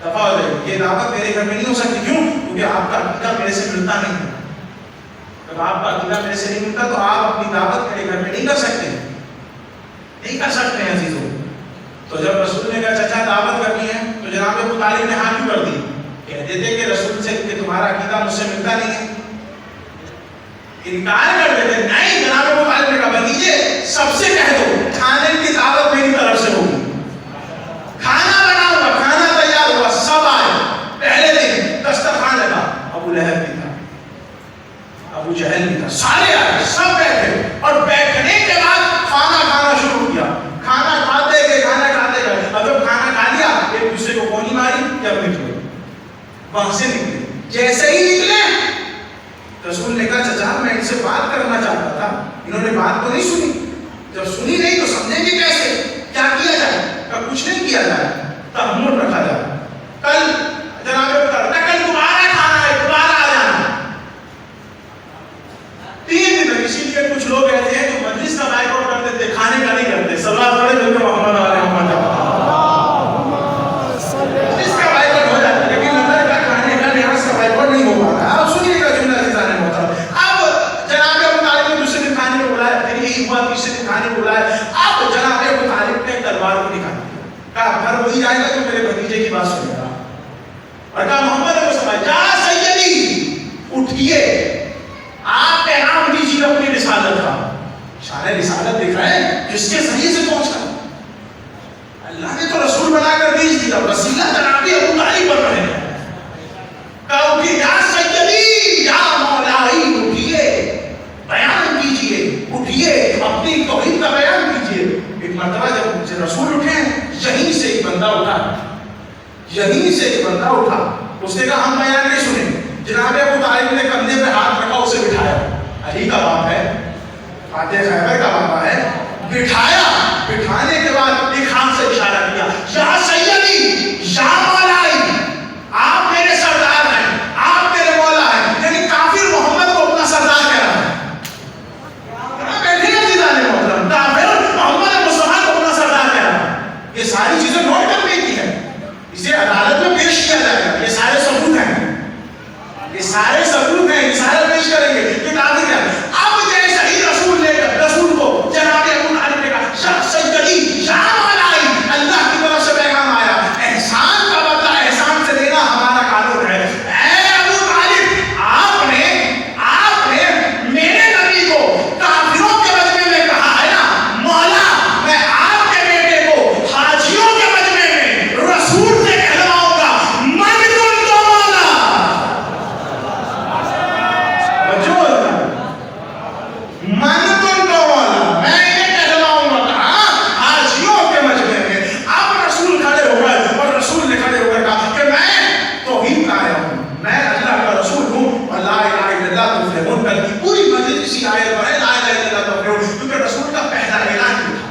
دفع ہو جائیے، یہ دعوت میرے گھر میں نہیں ہو سکتی. کیوں؟ کیونکہ آپ کا عقیدہ میرے سے ملتا نہیں ہے. جب آپ کا عقیدہ میرے سے نہیں ملتا تو آپ اپنی دعوت میرے گھر میں نہیں کر سکتے، نہیں کر سکتے ہیں عزیزوں. تو جب رسول نے کہا چچا دعوت کرنی ہے تو جناب ابو طالب نے ہاں کیوں کر دی؟ کہہ دیتے کہ رسول سے کہ تمہارا عقیدہ مجھ سے ملتا نہیں ہے، انکار کر دیتے. نہیں، جناب ابو طالب نے کہا بھتیجے سب سے کہہ دو کھانے کی دعوت میری طرف سے ہوگی، کھانا بناؤں گا، کھانا تیار ہوا، سب آئے. پہلے دن دسترخوان لگا، ابو لہب بھی تھا، ابو جہل بھی تھا، سارے آئے، سب بیٹھے، اور بیٹھنے کے بعد کھانا کھانا شروع کیا. کھانا کھاتے گئے، کھانا کھاتے گئے. اب جب کھانا کھا لیا ایک دوسرے کو گولی ماری کہ اب نکلے. وہاں سے نکلے، جیسے ہی نکلے رسول نے کہا چچا میں ان سے بات کرنا چاہتا تھا، انہوں نے بات تو نہیں سنی. جب سنی نہیں تو سمجھیں گے کیسے؟ کیا کیا جائے؟ کچھ نہیں کیا جائے، تحمل رکھا جائے. کل جناب کل دوبارہ کھانا ہے، دوبارہ آ جانا. 3 دن. اسی لیے کچھ لوگ ایسے ہیں جو مجلس کا بائک آؤٹ کر دیتے، کھانے کا نہیں کرتے. سوال پڑے مل کے محمد آ رہے ہیں، محمد مجلس کا بائک آؤٹ ہو جاتا ہے لیکن نظر کا کھانے کا لحاظ کا بائک آؤٹ نہیں ہو پاتا. اب سنیے گا جملہ عزیزان محترم. اب جناب ابو طالب نے دوسرے دن کھانے کو بلایا، پھر یہی ہوا تیسرے دن کھانے کو بلایا. اب جناب ابو طالب نے تلوار کو نکال دیا، کہا گھر وہی جائے گا جو میرے بھتیجے کی بات سنے گا، اور کہا محمد ابو سمجھ جا سیدی اٹھیے، آپ پیغام دیجیے اپنی رسالت کا. اشارہ رسالت دکھ رہے ہیں جس کے ذریعے سے پہنچا. اللہ نے تو رسول بنا کر بھیج دیا، وسیلہ جناب ابو طالب بن رہے ہیں. کہا اٹھیے یا سیدی یا مولائی، اٹھیے بیان کیجیے، اٹھیے اپنی توحید کا بیان کیجیے. ایک مرتبہ جب رسول اٹھے یہیں سے ایک بندہ اٹھا، یہیں سے ایک بندہ اٹھا. اس نے کہا ہم بیان نہیں سنیں. جناب ابو طالب نے کندھے پہ ہاتھ رکھا، اسے بٹھایا. علی کا باپ ہے، فاتح خیبر کا بابا ہے. بٹھایا، بٹھانے کے بعد ایک ہاتھ سے اشارہ کیا، یا سیدی یا مولائی، آپ میرے سردار ہیں، آپ میرے مولا ہیں. یعنی کافر محمد کو اپنا سردار کہہ رہا ہے. بیٹھے ہیں عزیزان محترم، کافر محمد مصطفیٰ کو اپنا سردار کہہ رہا ہے. یہ ساری چیزیں نوٹ کرنے کی ہے، اسے عدالت میں پیش کیا جائے گا. یہ سارے ثبوت ہیں، یہ سارے ثبوت ہیں، یہ سارے پیش کریں گے. کتابیں کیا؟ اب جیسے ہی رسول کو جناب ابو طالب نے کہا شخص سیدی یا مولائی، اللہ کی طرف سے پیغام آیا. احسان کا بدلہ احسان سے دینا ہمارا قانون ہے. اے ابو طالب، آپ نے میرے نبی کو کافروں کے مجمع میں کہا ہے نا مولا، میں آپ کے بیٹے کو حاجیوں کے مجمع میں رسول سے کہلواؤں گا من کن تو مولا. من کن تو مولا، میں یہ کہلواؤں گا. کہا حاجیوں کے مجمع میں. اب رسول کھڑے ہو گئے اور رسول نے کھڑے ہو کر کہا کہ میں توحید کا آیا ہوں، میں اللہ کا رسول ہوں، اور لا الہ الا اللہ تفلحون. کل کی پوری مجلس اسی آیت پر ہے، لا الہ الا اللہ تفلحون، کیونکہ رسول کا پہلا اعلان یہ تھا،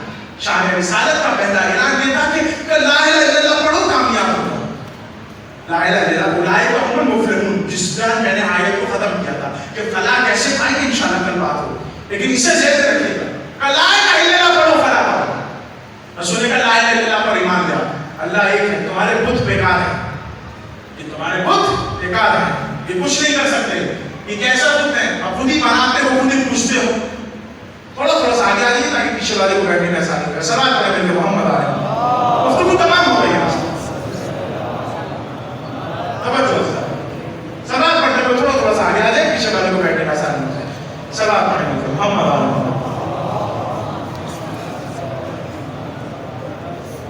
شان رسالت کا پہلا اعلان یہ تھا کہ لا الہ الا اللہ پڑھو کامیاب ہو. لا الہ الا اللہ اولئک هم المفلحون، جس طرح میں نے آیت کو ختم کیا تھا کہ فلاح کیسے پائیں گے انشاءاللہ کل بات ہو، لیکن اسے ذہن میں رکھیے گا کہ لا الہ الا اللہ پڑھو فلاح پاؤ. رسول نے کہا لا الہ الا اللہ پر ایمان لیا، اللہ ایک ہے، تمہارے بت بیکار ہیں، یہ تمہارے بت بیکار ہیں، یہ کچھ نہیں کر سکتے. یہ کیسا بت ہے؟ اب خود ہی بناتے ہو، خود ہی پوچھتے ہو. تھوڑا سا آگے آ جائیے تاکہ پیچھے والے کو بیٹھنے میں آسانی ہو. سلام پڑھیں گے محمد آ رہے ہیں. گفتگو تمام ہو گئی ہے. سلام پڑھنے میں تھوڑا سا آگے آ جائے، پیچھے والے کو بیٹھنے میں آسانی ہو جائے. سلام پڑھیں گے محمد آ رہے ہیں.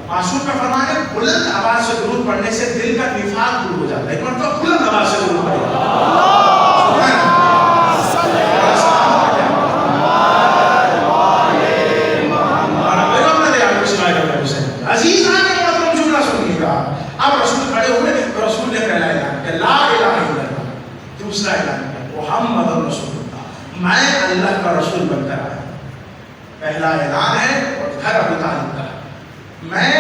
معصوم کا فرمان ہے بلند آواز سے درود پڑھنے سے دل کا نفاق دور ہو جاتا ہے. ایک مرتبہ بلند آواز سے درود پڑھیں. عزیز آنے محترم جملہ سنیے گا. اب رسول کھڑے ہوئے، رسول نے پہلا اعلان کیا لا الہ الا اللہ. دوسرا اعلان کیا محمد رسول اللہ، میں اللہ کا رسول بن کر آیا. پہلا اعلان ہے اور گھر ابو طالب کا. میں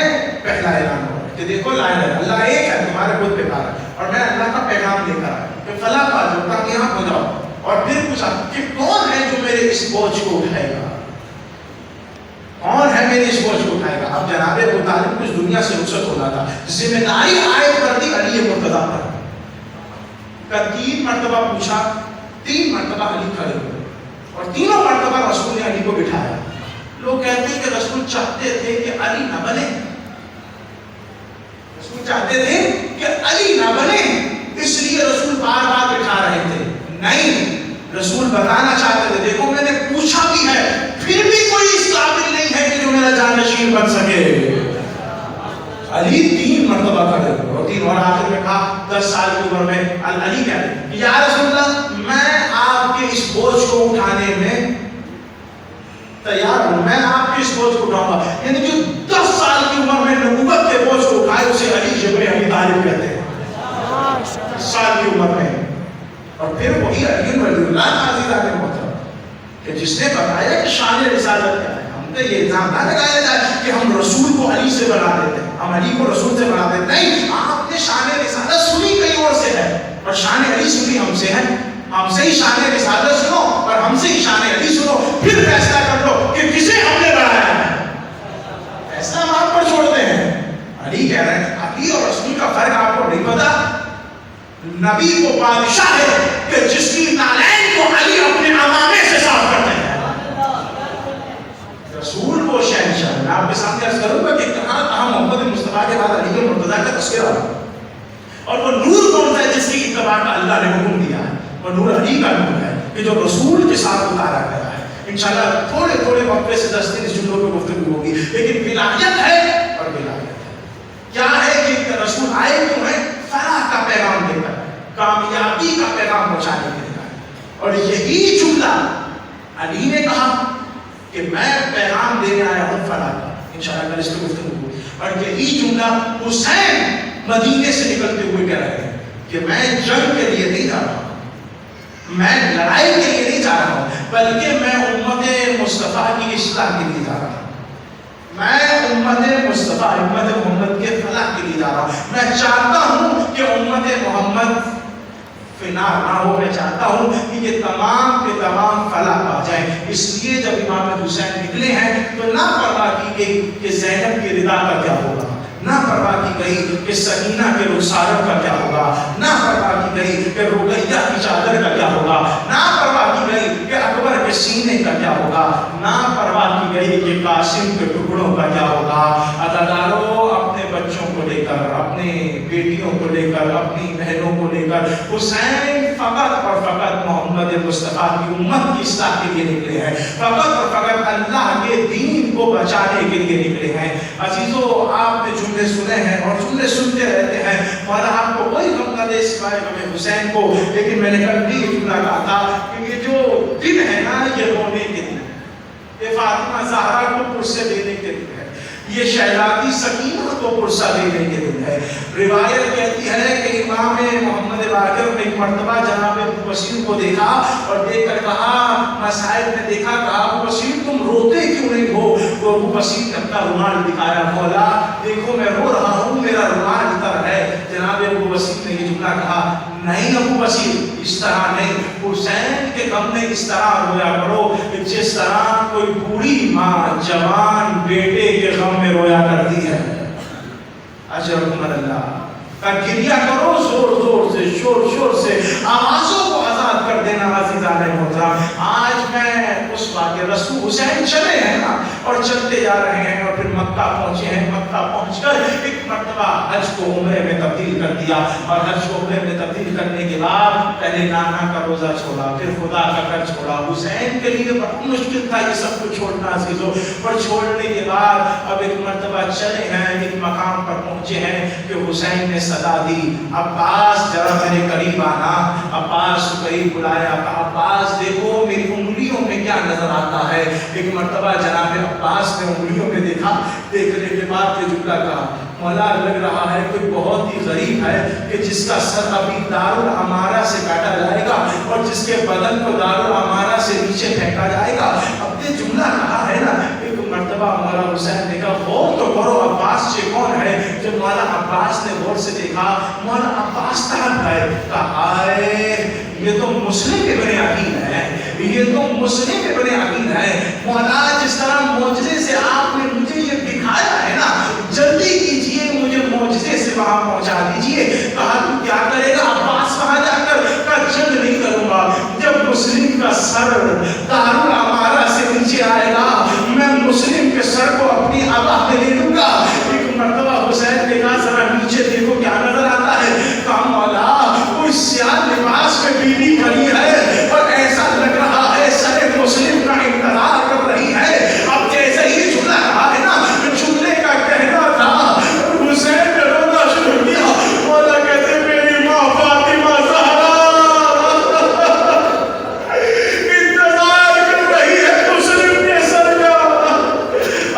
پہلا اعلان ہوا کہ دیکھو لا الہ الا اللہ ایک ہے، تمہارے بت بیکار ہے، اور میں اللہ کا پیغام لے کر آیا کہ فلاں پا جاؤ، کامیاب ہو جاؤ. اور پھر پوچھا کہ کون ہے جو میرے اس بوجھ کو اٹھائے گا، کون ہے میرے اس بوجھ کو اٹھائے گا. اب جناب ابو طالب کو اس دنیا سے رخصت ہونا تھا، ذمہ داری عائد کر دی علی مرتضیٰ پر. کا 3 مرتبہ پوچھا، 3 مرتبہ علی کھڑے ہوئے اور تینوں مرتبہ رسول نے علی کو بٹھایا. لوگ کہتے ہیں کہ رسول چاہتے تھے کہ علی نہ بنے، رسول چاہتے تھے کہ علی نہ بنے، اس لیے رسول بار بار بٹھا رہے تھے. نہیں، رسول بتانا چاہتے تھے دیکھو میں نے پوچھا بھی ہے پھر بھی کوئی اس قابل نہیں ہے کہ جو میرا جانشین بن سکے. علی 3 مرتبہ کھڑے ہوئے اور 3 اور آخر میں کہا 10 سال کی عمر میں علی کہہ رہے کہ یا رسول اللہ میں آپ کے اس بوجھ کو اٹھانے میں تیار ہوں، میں آپ کے اس بوجھ کو اٹھاؤں گا. یعنی جو 10 سال کی عمر میں نبوت کے بوجھ کو اٹھائے اسے علی ابن ابی طالب کہتے ہیں. 10 سال کی عمر میں. اور پھر وہی علی رضی اللہ عنہ کے محترم کہ جس نے بتایا کہ شان رسالت کیا ہے. ہم نے یہ الزام نہ لگایا جائے کہ ہم رسول کو علی سے بنا دیتے ہیں، ہم علی کو رسول سے بنا دیتے نہیں. آپ نے شان رسالت سنی کئی اور سے ہے اور شان علی سنی ہم سے ہے. ہم سے ہی شان رسالت سنو اور ہم سے ہی شان علی سنو، پھر فیصلہ کر لو کہ کسے ہم نے بنایا ہے. فیصلہ ہم آپ پر چھوڑتے ہیں. علی کہہ رہے ہیں علی اور رسول کا فرق آپ کو نہیں پتا. نبی کو بادشاہ ہے کہ جس کی نالین کو علی اپنے امامے سے صاف کرتے ہیں. رسول وہ شہنشاہ. میں آپ کے سامنے عرض کروں گا کہ کہاں محمد مصطفیٰ کے بعد علی مرتضیٰ کا تذکرہ ہے. اور وہ نور کون سا ہے جس کی اتباع کا اللہ نے حکم دیا ہے؟ وہ نور علی کا نور ہے کہ جو رسول کے ساتھ اتارا گیا ہے. انشاءاللہ تھوڑے وقفے سے 10 دن اس جملوں پہ گفتگو ہوگی. لیکن ولایت ہے اور ولایت کیا ہے کہ رسول آئے کیوں ہیں؟ فلاح کا پیغام دے کر، کامیابی کا پیغام پہنچانے کے لیے. اور یہی جملہ علی نے کہا کہ میں پیغام دینے آیا ہوں فلاح کا. انشاءاللہ کل اس پہ گفتگو ہوگی. اور یہی جملہ حسین مدینے سے نکلتے ہوئے کہہ رہے ہیں کہ میں جنگ کے لیے نہیں جا رہا ہوں، میں لڑائی کے لیے نہیں جا رہا ہوں، بلکہ میں امت مصطفیٰ کی اصلاح کے لیے جا رہا ہوں. میں امت مصطفیٰ امت محمد کے فلاح کے لیے جا رہا ہوں. میں چاہتا ہوں کہ امت محمد فنار نہ ہو. میں چاہتا ہوں کہ یہ تمام کے تمام فلاح پا جائیں. اس لیے جب امام حسین نکلے ہیں تو نہ پرواہ کی گئی کہ زینب کی رضا کا کیا ہوگا، نہ پرواہ کی گئی کہ سکینہ کے رخساروں کا کیا ہوگا، نہ پرواہ کی گئی کہ رقیہ کی چادر کا کیا ہوگا، نہ پرواہ کی گئی کہ اکبر کے سینے کا کیا ہوگا، نہ پرواہ کی گئی کہ قاسم کے ٹکڑوں کا کیا ہوگا. عزادارو اپنے بچوں کو لے کر، اپنے بیٹیوں کو لے کر، اپنی بہنوں کو لے کر حسین فقط اور فقط محمد مصطفیٰ کی امت کی اصلاح کے لیے نکلے ہیں. فقط اور فقط اللہ کے دین کو بچانے کے لیے نکلے ہیں. عزیزو آپ نے جملے سنے ہیں اور جملے سنتے رہتے ہیں، مولا آپ کو کوئی غم نہ دے سوائے غم حسین کو. لیکن میں نے کل بھی یہ جملہ کہا تھا کہ یہ جو دن ہے نا یہ رونے کے دن ہے. یہ فاطمہ زہرا کو پرسے دینے کے دن ہے. یہ شہزادی سکینہ کو پرسہ دینے کے دن ہے. روایت کہتی ہے کہ امام محمد باقر نے ایک مرتبہ جناب ابو بصیر کو دیکھا اور دیکھ کر کہا، مسائل نے دیکھا، کہا ابو بصیر تم روتے کیوں نہیں ہو؟ تو ابو بصیر نے اپنا رومال دکھایا، مولا دیکھو میں رو رہا ہوں، میرا رومال ادھر ہے. جناب ابو بصیر نے یہ جملہ کہا، نہیں ابو بصیر اس طرح نہیں، حسین کے غم میں اس طرح رویا کرو جس طرح کوئی بوڑھی ماں جوان بیٹے کے غم میں رویا کرتی ہے. اجرکم اللہ. گریہ کرو زور زور سے، شور شور سے، آوازوں کو آزاد کر دینا. عزیزان محترم آج میں اس واقعے رسول حسین چلے ہیں نا اور چلتے جا رہے ہیں اور پھر مکہ پہنچے ہیں. مکہ پہنچ کر ایک مرتبہ حج کو عمرے میں تبدیل کر دیا اور حج کو عمرے میں تبدیل کرنے کے بعد پہلے نانا کا روزہ چھوڑا، پھر خدا کا گھر چھوڑا. حسین کے لیے بہت مشکل تھا یہ سب کچھ چھوڑنا عزیزوں. پر چھوڑنے کے بعد اب ایک مرتبہ چلے ہیں، ایک مقام پر پہنچے ہیں کہ حسین نے صدا دی، عباس ذرا میرے قریب آنا. عباس کو قریب بلایا، کہا عباس دیکھو میری انگلیوں میں کیا نظر آتا ہے. ایک مرتبہ جناب عباس نے انگلیوں میں دیکھا، دیکھنے کے بعد یہ جملہ کہا، مولا لگ رہا ہے کوئی بہت ہی غریب ہے کہ جس کا سر ابھی دارالعمارہ سے کاٹا جائے گا اور جس کے بدن کو دارالعمارہ سے نیچے پھینکا جائے گا. اب یہ جملہ کہا ہے نا، ایک مرتبہ مولا حسین نے کہا غور تو کرو عباس یہ کون ہے. جب مولا عباس نے غور سے دیکھا، مولا عباس تڑپ گئے، کہا یہ تو مسلم ابن عقیل ہے، یہ تو مسلم ابن عقیل ہے. مولا جس طرح معجزے سے آپ نے مجھے یہ دکھایا ہے نا، جلدی کیجئے مجھے معجزے سے وہاں پہنچا دیجئے. کہا تو کیا کرے گا عباس وہاں جا کر؟ کہا جنگ نہیں کروں گا. جب مسلم کا سر دارالعمارہ سے نیچے آئے گا میں مسلم کے سر کو اپنی آبا میں لے لوں گا. ایک مرتبہ حسین نے کہا ذرا نیچے دیکھو کیا نظر آتا ہے. کہا مولا کوئی سیاہ لباس میں بیوی کھڑی ہے اور ایسا لگ رہا ہے سر مسلم کا انتظار کر رہی ہے. اب جیسے ہی جھولا رہا ہے نا، جھولے کا کہنا تھا حسین نے رونا شروع کیا. مولا کہتے میری ماں فاطمہ زہرا انتظار کر رہی ہے مسلم کے سر کا.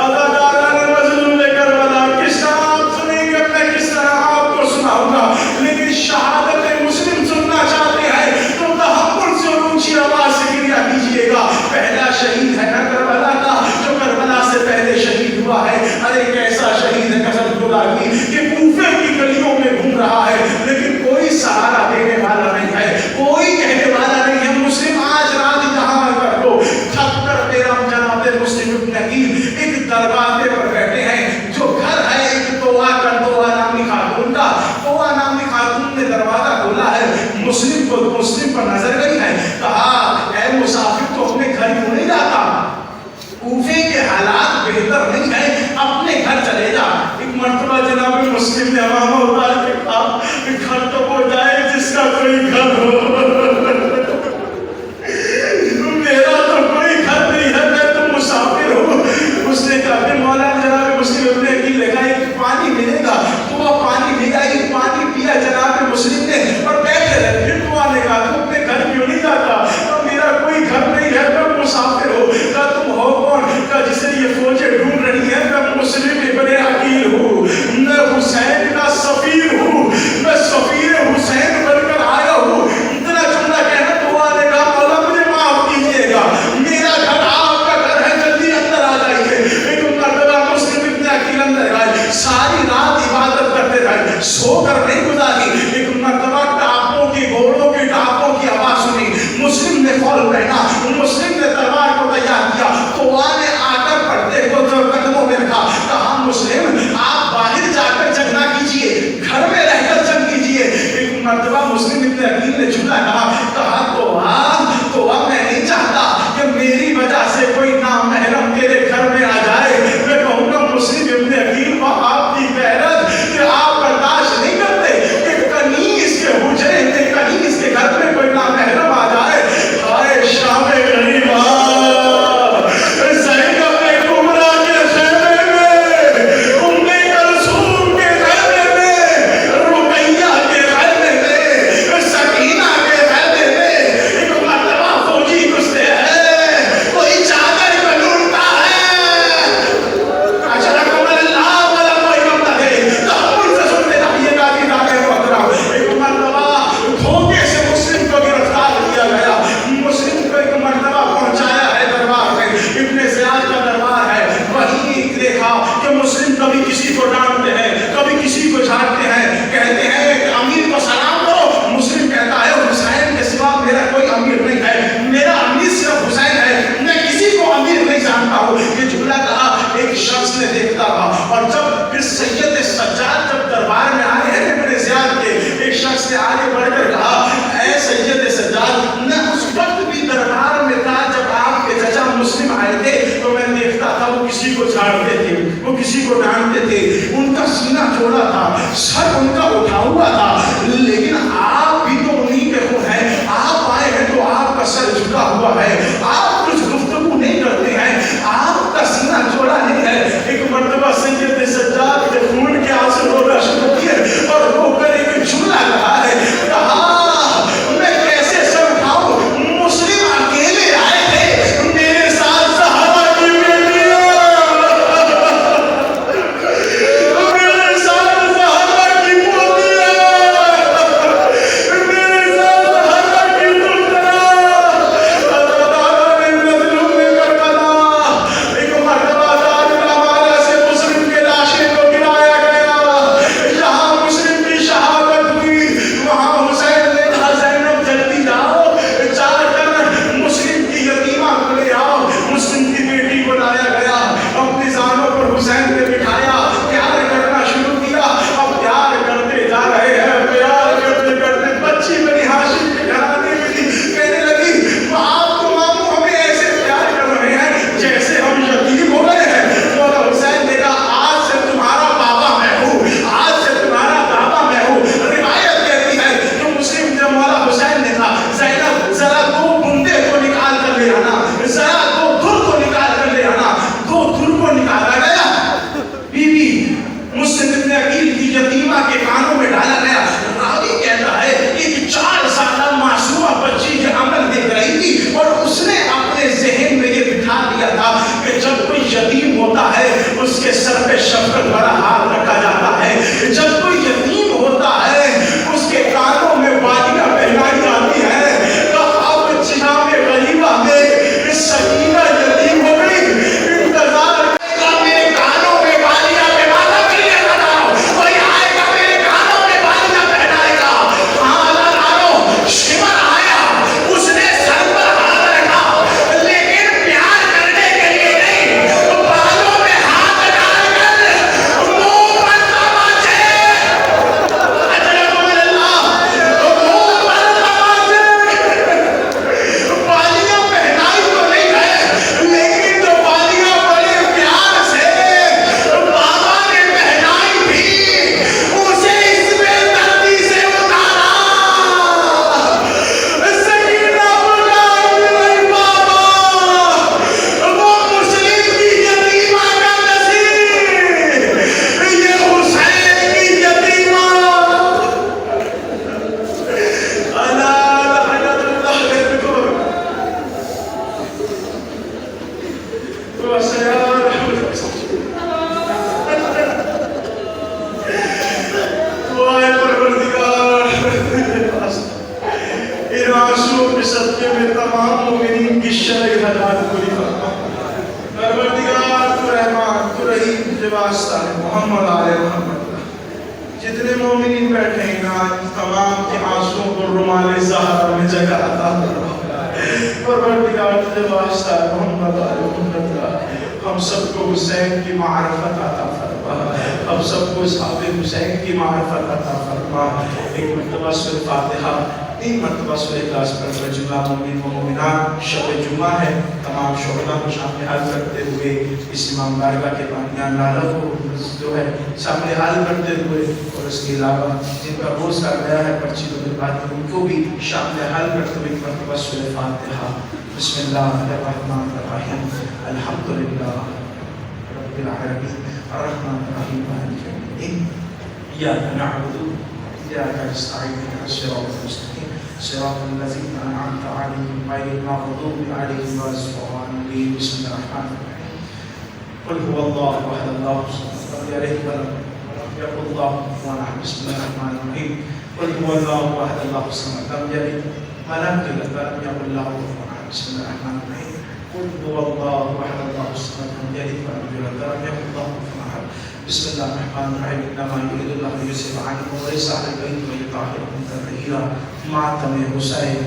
اداکاران مظلوم کربلا کس طرح آپ سنیں گے، میں کس طرح آپ کو سناؤں گا. لیکن شہادت مسلم سننا چاہتے ہیں تو تحمل سے اونچی آواز سے گریہ کیجیے گا. پہلا شہید ہے نا کربلا کا، جو کربلا سے پہلے شہید ہوا ہے. ارے کیسا شہید ہے قسم خدا کی کہ کوفے کی گلیوں میں گھوم رہا ہے لیکن کوئی سہارا دینے والا نہیں ہے، کوئی کہنے والا نہیں ہے مسلم آج رات یہاں کر دو. تھک کر تیرا جناب مسلم ابن عقیل ایک دروازے پر بیٹھے ہیں جو گھر ہے ایک تووا نامی خاتون کا. تووا نامی خاتون نے دروازہ کھولا ہے، مسلم پر نظر گئی ہے. کہا اے مسافر تو اپنے گھر کیوں نہیں جاتا؟ کوفے کے حالات بہتر نہیں ہیں، اپنے گھر چلے جا. ایک مرتبہ جناب مسلم نے امامہ اتار کے کہا گھر تو وہ جائے جس کا کوئی گھر ہو. میرا تو کوئی گھر نہیں ہے، میں تو مسافر ہوں. اس نے کہا کہ مولانا جناب مسلم ابن عقیل نے کہا ایک پانی ملے گا تو وہ پانی لے آئی. پانی پیا جناب مسلم نے اور بیٹھے رہے. پھر دعا نے کہا تم اپنے گھر کیوں نہیں جاتا؟ میرا کوئی گھر نہیں ہے، میں مسافر ہوں. کہا تم ہو کون؟ کہا جسے یہ فوجیں ڈھونڈ رہی ہیں میں مسلم ابن عقیل ہوں، میں حسین کا سفیر ہوں، میں سفیر حسین بن کر آیا ہوں. اتنا جملہ کہنا دعا نے کہا مولا مجھے معاف کیجیے گا، میرا گھر آپ کا گھر ہے، جلدی اندر آ جائیے. ایک مرتبہ مسلم ابن عقیل اندر آئے، ساری رات عبادت کرتے رہے، سو کر نہیں گزاری. ایک مرتبہ ٹاپوں کی گھوڑوں کی ٹاپوں کی آواز سنی. مسلم نے فوراً پہنا، مسلم نے تلوار کو تیار کیا. تووا نے آ کر پڑھتے کو قدموں میں رکھا. کہا مسلم آپ باہر جا کر جنگ نہ کیجیے، گھر میں رہ کر جنگ کیجیے. ایک مرتبہ مسلم ابن عقیل نے جھولا کہا تووا میں نہیں چاہتا کہ میری وجہ سے کوئی نامحرم تیرے گھر میں آ جائے. میں کہوں گا مسلم ابن عقیل وہ آپ کی غیرت کہ آپ برداشت نہیں کرتے کہ کنیز کے حجرے میں کنیز کے گھر میں کوئی نامحرم آ جائے. ہائے شام غریبا زینب کبریٰ کے خیمے میں، ام کلثوم کے خیمے میں، رقیہ کے خیمے میں، سکینہ کے خیمے میں ایک مرتبہ فوجی گھستے ہیں. کوئی چادر کو ڈھونڈتا ہے. اشرکم اللہ والا کوئی کم نہ دے. تحمل سے سنتے رہیے گا کہ داغے محترم. ایک مرتبہ دھوکے سے مسلم کو گرفتار کیا گیا. مسلم کو ایک مرتبہ پہنچایا ہے دربار میں، ابن زیاد کا دربار ہے. وہیں دیکھا کہ مسلم کبھی کسی کو ڈانٹتے ہیں، کبھی کسی کو جھاڑتے ہیں. کہتے ہیں کہ امیر کو سلام کرو. مسلم کہتا ہے حسین کے سوا میرا کوئی امیر نہیں ہے، میرا امیر صرف حسین ہے، میں کسی کو امیر نہیں جانتا ہوں. یہ جملہ کہا ایک شخص نے دیکھتا تھا. اور جب پھر سید سجاد جب دربار میں آئے ہیں ابن زیاد کے، ایک شخص نے آگے بڑھ کر کہا اے سید سجاد، میں اس وقت بھی دربار میں تھا جب آپ کے چچا مسلم آئے تھے تو میں دیکھتا تھا وہ کسی کو جھاڑتے تھے، وہ کسی کو ڈانٹتے تھے. ان کا سینہ چوڑا تھا، سر ان کا اٹھا ہوا تھا. لیکن آپ بھی تو انہی کے خون ہیں، آپ آئے ہیں تو آپ کا سر جھکا ہوا ہے، آپ کچھ گفتگو نہیں کرتے ہیں، آپ کا سینہ چوڑا نہیں ہے. ایک مرتبہ سید سجاد کے خون کے آنسو رونا شروع کیے اور رو کر ایک جملہ کہا ہے. کہا میں کیسے سر اٹھاؤں، مسلم اکیلے آئے تھے، میرے ساتھ زہرا کی بیٹیاں، میرے ساتھ زہرا کی پوتیاں. یتیمہ کے کانوں میں ڈالا گیا. راوی کہتا ہے کہ 4 سالہ معصومہ بچی یہ عمل دیکھ رہی تھی اور اس نے اپنے ذہن میں یہ بٹھا دیا تھا کہ جب کوئی یتیم ہوتا ہے اس کے سر پہ شفقت بڑا ہاتھ رکھا جاتا ہے. جب کوئی یتیم ہوتا ہے اس کے کانوں میں بالیاں پہنائی جاتی ہے. تو اب جناب غریبہ میں سکینہ یتیم ہو گئی. انتظار کا میرے کانوں میں بالیاں پہنانا کے لیے بتاؤ کوئی آئے گا میرے کانوں میں بالیاں پہنائے گا. ہاں اللہ شمر آیا اس نے سر پر ہاتھ رکھا لیکن پیار کرنے کے لیے نہیں, بالوں میں ہاتھ ڈال کر منہ پر تماچے. اجرکم اللہ, منہ پر تماچے. بالیاں پہنائی تو نہیں ہے لیکن جو بالیاں بڑے پیار سے بابا نے پہنائی تھی اسے اس میں دردی سے اتارا. سکینہ بلائی نہیں بابا, وہ مسلم کی یتیمہ کا نصیب, یہ حسین کی یتیمہ. الا لعنت اللہ علیکم وائے پروردگار, ان آنسوؤں کے صدقے میں تمام مومنین کی شرعی حاجات پوری فرما. پروردگار تو رحمان تو رحیم, تجھے واسطہ ہے محمد آل محمد. جتنے مومنین بیٹھے ہیں تمام کے آنسوؤں کو رومال زہرا میں جگہ عطا فرما. پروردگار تجھے واسطہ ہے محمد آل محمد, ہم سب کو حسین کی معرفت عطا فرما. ہم سب کو اصحاب حسین کی معرفت عطا فرما. ایک مرتبہ سورہ فاتحہ 3 مرتبہ سورہ اخلاص پڑھ. جمعہ مومن و مومنات, شب جمعہ ہے, تمام شعبہ کو شامل حال کرتے ہوئے اس امام بارگاہ کے بانیان لالا کو جو ہے شامل حال کرتے ہوئے, اور اس کے علاوہ جن کا روز کا گیا ہے پرچی دو دن بعد ان کو بھی شامل حال کرتے ہوئے ایک مرتبہ سورہ فاتحہ. بسم اللہ الرحمن الرحیم, الحمدللہ رب العالمین, الرحمن الرحیم, مالک یوم الدین, ایاک نعبد و ایاک نستعین, اهدنا الصراط المستقیم, صراط الذین انعمت علیہم غیر المغضوب علیہم ولا الضالین. بسم اللہ الرحمن الرحیم. قل هو اللہ احد اللہ الصمد لم یلد ولم یکن له کفوا احد. بسم اللہ الرحمن الرحیم. قل هو اللہ احد اللہ الصمد لم یلد ولم یولد ولم یکن له کفوا احد. بسم اللہ الرحمن الرحیم. قل هو الله احد الله الصمد لم يلد ولم يولد ولم يكن له كفوا احد. بسم الله الرحمن الرحيم. انما يريد الله ليذهب عنكم الرجس اهل البيت ويطهركم تطهيرا. ماتم حسین